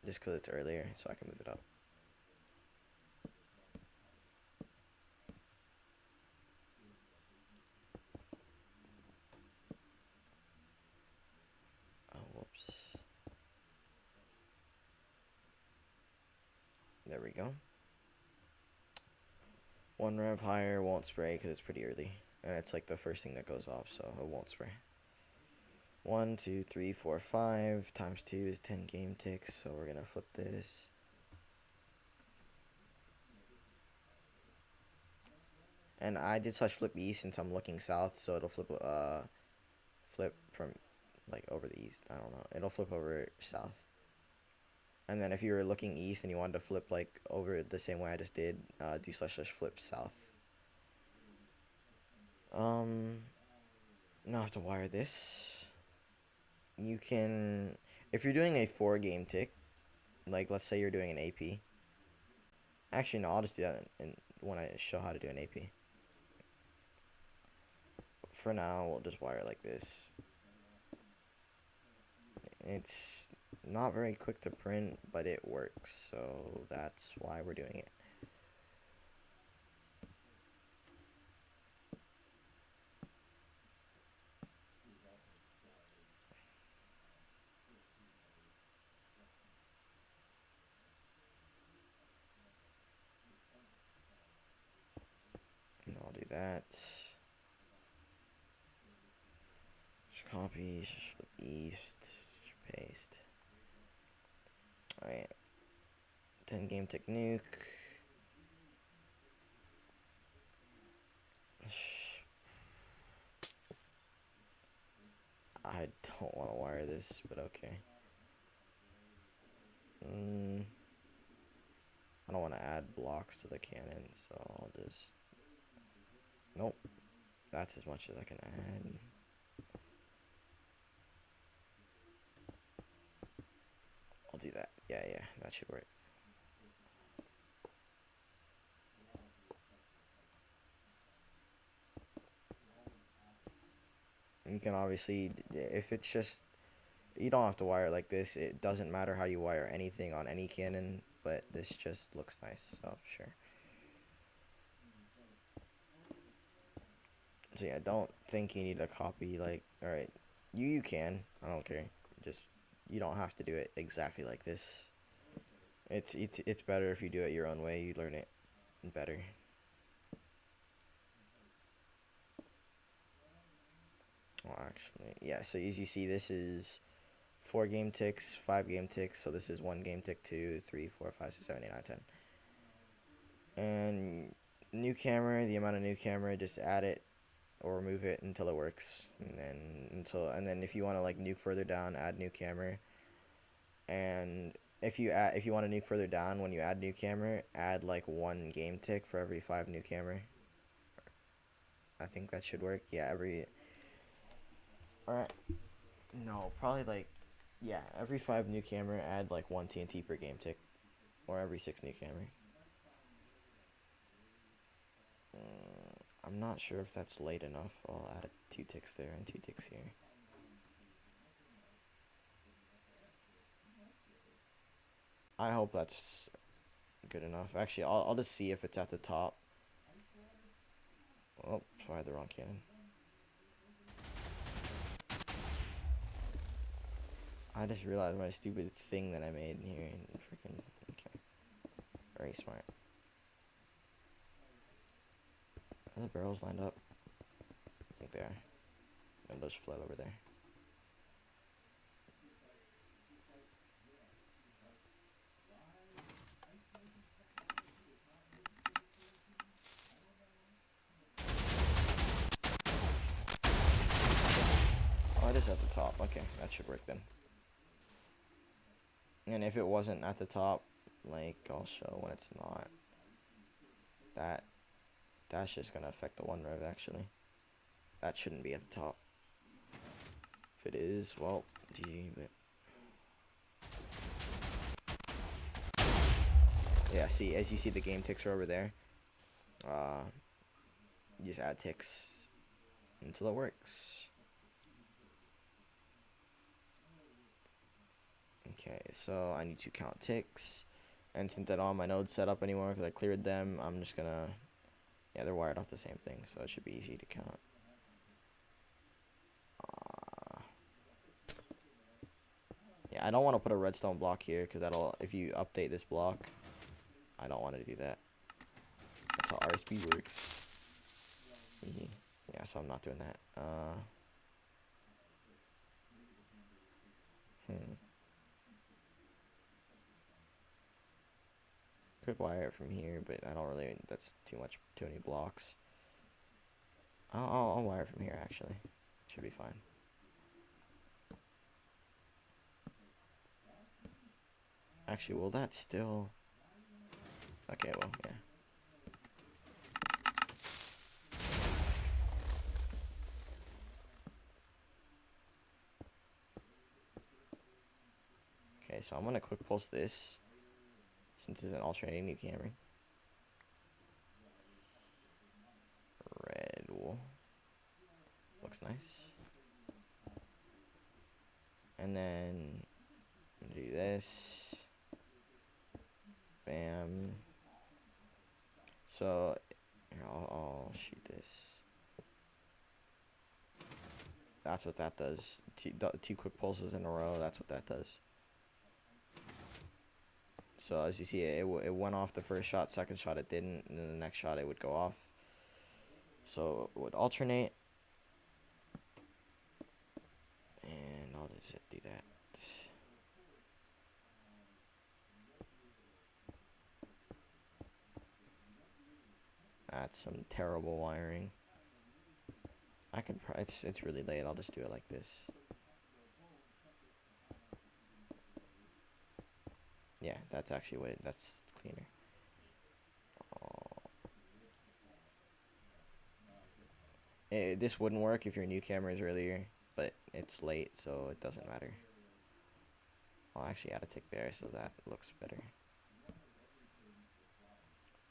Just because it's earlier, so I can move it up. Oh, whoops. There we go. 1 rev higher won't spray because it's pretty early. And it's like the first thing that goes off, so it won't spray. 1, 2, 3, 4, 5 times 2 is 10 Gameticks, so we're gonna flip this. And I did such flip east since I'm looking south, so it'll flip from like over the east. I don't know. It'll flip over south. And then if you were looking east and you wanted to flip like over the same way I just did, do / flip south. Now I have to wire this. You can, if you're doing a 4 Gametick, like let's say you're doing an AP. Actually, no, I'll just do that when I show how to do an AP. For now, we'll just wire it like this. It's not very quick to print, but it works, so that's why we're doing it. And I'll do that. Just copy, just flip east, just paste. Alright. 10 Gametick nuke. I don't want to wire this, but okay. I don't want to add blocks to the cannon, so I'll just... Nope. That's as much as I can add. I'll do that. Yeah, that should work. You can obviously, if it's just, you don't have to wire like this. It doesn't matter how you wire anything on any cannon, but this just looks nice, so sure. So yeah, don't think you need to copy, like, alright, you can, I don't care, just, you don't have to do it exactly like this. It's better if you do it your own way, you learn it better. actually, yeah. So as you see, this is 4 game ticks, 5 game ticks. So this is 1 game tick, 2, 3, 4, 5, 6, 7, 8, 9, 10. And new camera, the amount of new camera, just add it or remove it until it works, and then if you want to like nuke further down, add new camera. And if you want to nuke further down, when you add new camera, add like 1 game tick for every 5 new camera. I think that should work. Yeah, alright. No, probably like, yeah, every 5 new camera, add like 1 TNT per game tick, or every 6 new camera. I'm not sure if that's late enough. I'll add 2 ticks there and 2 ticks here. I hope that's good enough. Actually, I'll just see if it's at the top. Oh, fired the wrong cannon. I just realized my stupid thing that I made here. Freaking, okay. Very smart. Are the barrels lined up? I think they are. And those float over there. Oh, it is at the top. Okay, that should work then. And if it wasn't at the top, like, I'll show when it's not. That's just gonna affect the 1 rev, actually. That shouldn't be at the top. If it is, well, GG, but... Yeah, see, as you see, the game ticks are over there. You just add ticks until it works. Okay, so I need to count ticks. And since I don't have my nodes set up anymore because I cleared them, I'm just gonna... Yeah, they're wired off the same thing, so it should be easy to count. Yeah, I don't want to put a redstone block here because that'll... If you update this block, I don't want to do that. That's how RSP works. Yeah, so I'm not doing that. Could wire it from here, but I don't really... That's too many blocks. I'll wire it from here, actually. Should be fine. Actually, will that still... Okay, well, yeah. Okay, so I'm gonna quick pulse this, since it's an alternating new camera. Red wool. Looks nice. And then I'm gonna do this. Bam. So here, I'll shoot this. That's what that does. Two quick pulses in a row. That's what that does. So as you see, it went off the first shot, second shot it didn't, and then the next shot it would go off. So it would alternate. And I'll just do that. That's some terrible wiring. I can it's really late. I'll just do it like this. Yeah, that's actually that's cleaner. This wouldn't work if your new camera is earlier, but it's late, so it doesn't matter. I'll actually add a tick there so that looks better.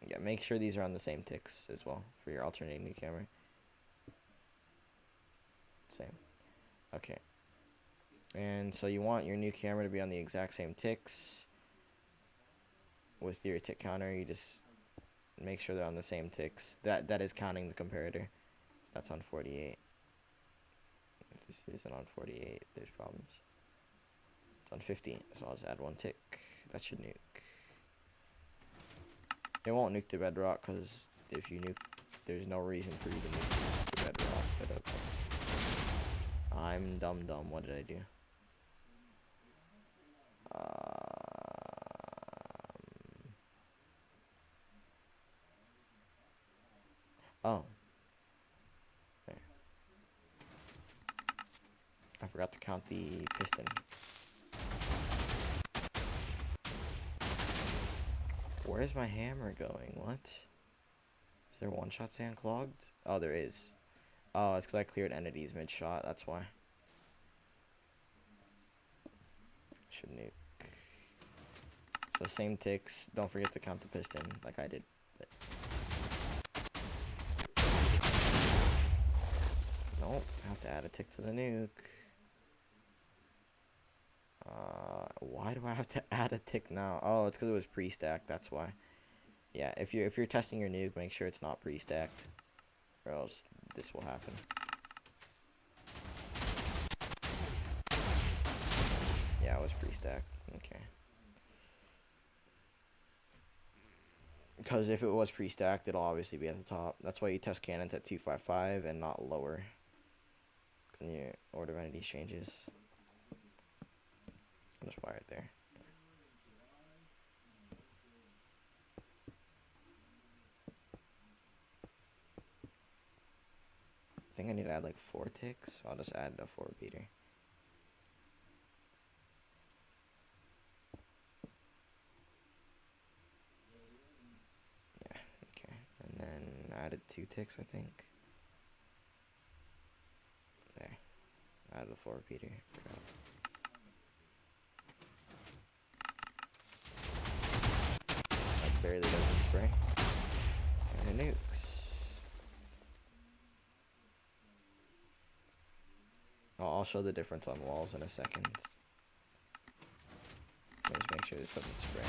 Yeah, make sure these are on the same ticks as well for your alternating new camera. Same. Okay. And so you want your new camera to be on the exact same ticks. With your tick counter, you just make sure they're on the same ticks. That is counting the comparator. So that's on 48. If this isn't on 48, there's problems. It's on 50, so I'll just add 1 tick. That should nuke. It won't nuke the bedrock, because if you nuke, there's no reason for you to nuke the bedrock. But okay. I'm dumb. What did I do? Oh. There. I forgot to count the piston. Where's my hammer going? What? Is there one-shot sand clogged? Oh, there is. Oh, it's because I cleared entities mid-shot. That's why. Should nuke. So same ticks. Don't forget to count the piston like I did. But nope. I have to add a tick to the nuke. Why do I have to add a tick now? Oh, it's because it was pre-stacked. That's why. Yeah, if you're testing your nuke, make sure it's not pre-stacked, or else this will happen. Yeah, it was pre-stacked. Okay. Because if it was pre-stacked, it'll obviously be at the top. That's why you test cannons at 255 and not lower. Then your order of entities changes. I'll just wire it there. I think I need to add like 4 ticks. I'll just add a 4 beater. Yeah, okay. And then added 2 ticks, I think. There. Added a 4 beater. That barely doesn't spray. And it nukes. I'll show the difference on walls in a second. Just make sure this doesn't spray.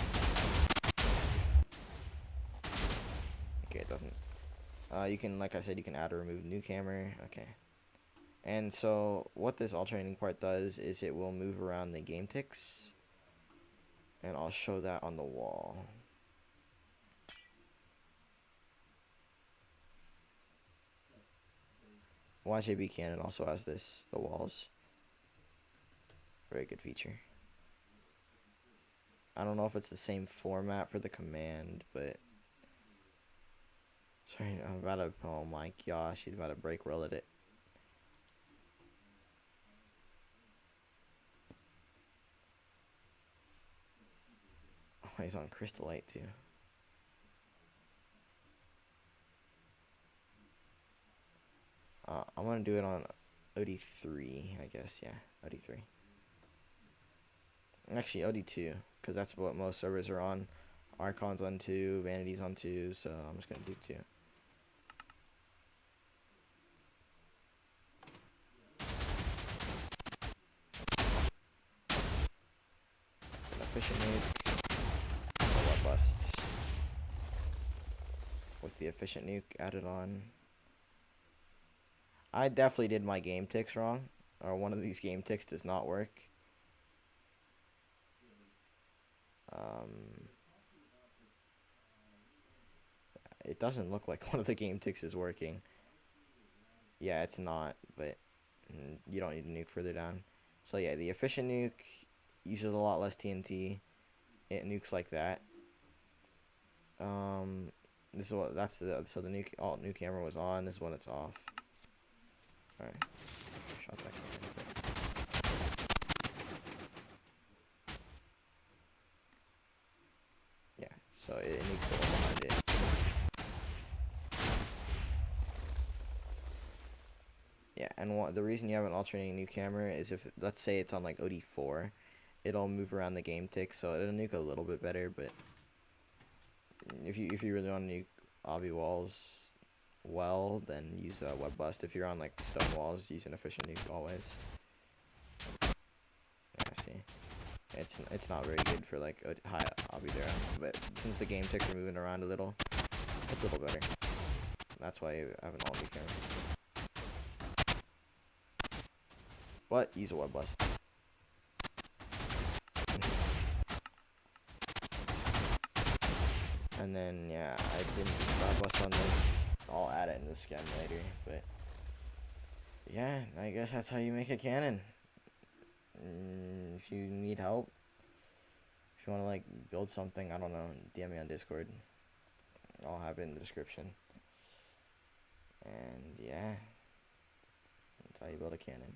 Okay, it doesn't. You can, like I said, you can add or remove nuke hammer. Okay. And so what this alternating part does is it will move around the game ticks. And I'll show that on the wall. YJB cannon also has this, the walls. Very good feature. I don't know if it's the same format for the command, but sorry, I'm about to, oh my gosh, he's about to break roll at it. Oh, he's on crystallite too. I'm gonna do it on OD3, I guess. Yeah, OD3. Actually, OD2, because that's what most servers are on. Archon's on 2, Vanity's on 2, so I'm just gonna do 2. It's an efficient nuke. It's a Webbust. With the efficient nuke added on. I definitely did my game ticks wrong, or one of these game ticks does not work. It doesn't look like one of the game ticks is working. Yeah, it's not, but you don't need to nuke further down. So yeah, the efficient nuke uses a lot less TNT. It nukes like that. This is what so the nuke nuke camera was on. This is when it's off. Alright. Shot that camera. Yeah, so it nukes the one behind it. Yeah, and the reason you have an alternating nuke camera is if, let's say it's on like OD4, it'll move around the game tick, so it'll nuke a little bit better, but if you really want to nuke obby walls well, then use a Webbust. If you're on like stone walls, use an efficient nuke always. Yeah, see, it's not very good for like a high obby there, but since the game ticks are moving around a little, it's a little better. That's why I have an all nuke camera. But use a Webbust. And then yeah, I didn't Webbust on this. I'll add it in the scan later, but yeah, I guess that's how you make a cannon. If you need help, if you want to like build something, I don't know, DM me on Discord. I'll have it in the description. And yeah, that's how you build a cannon.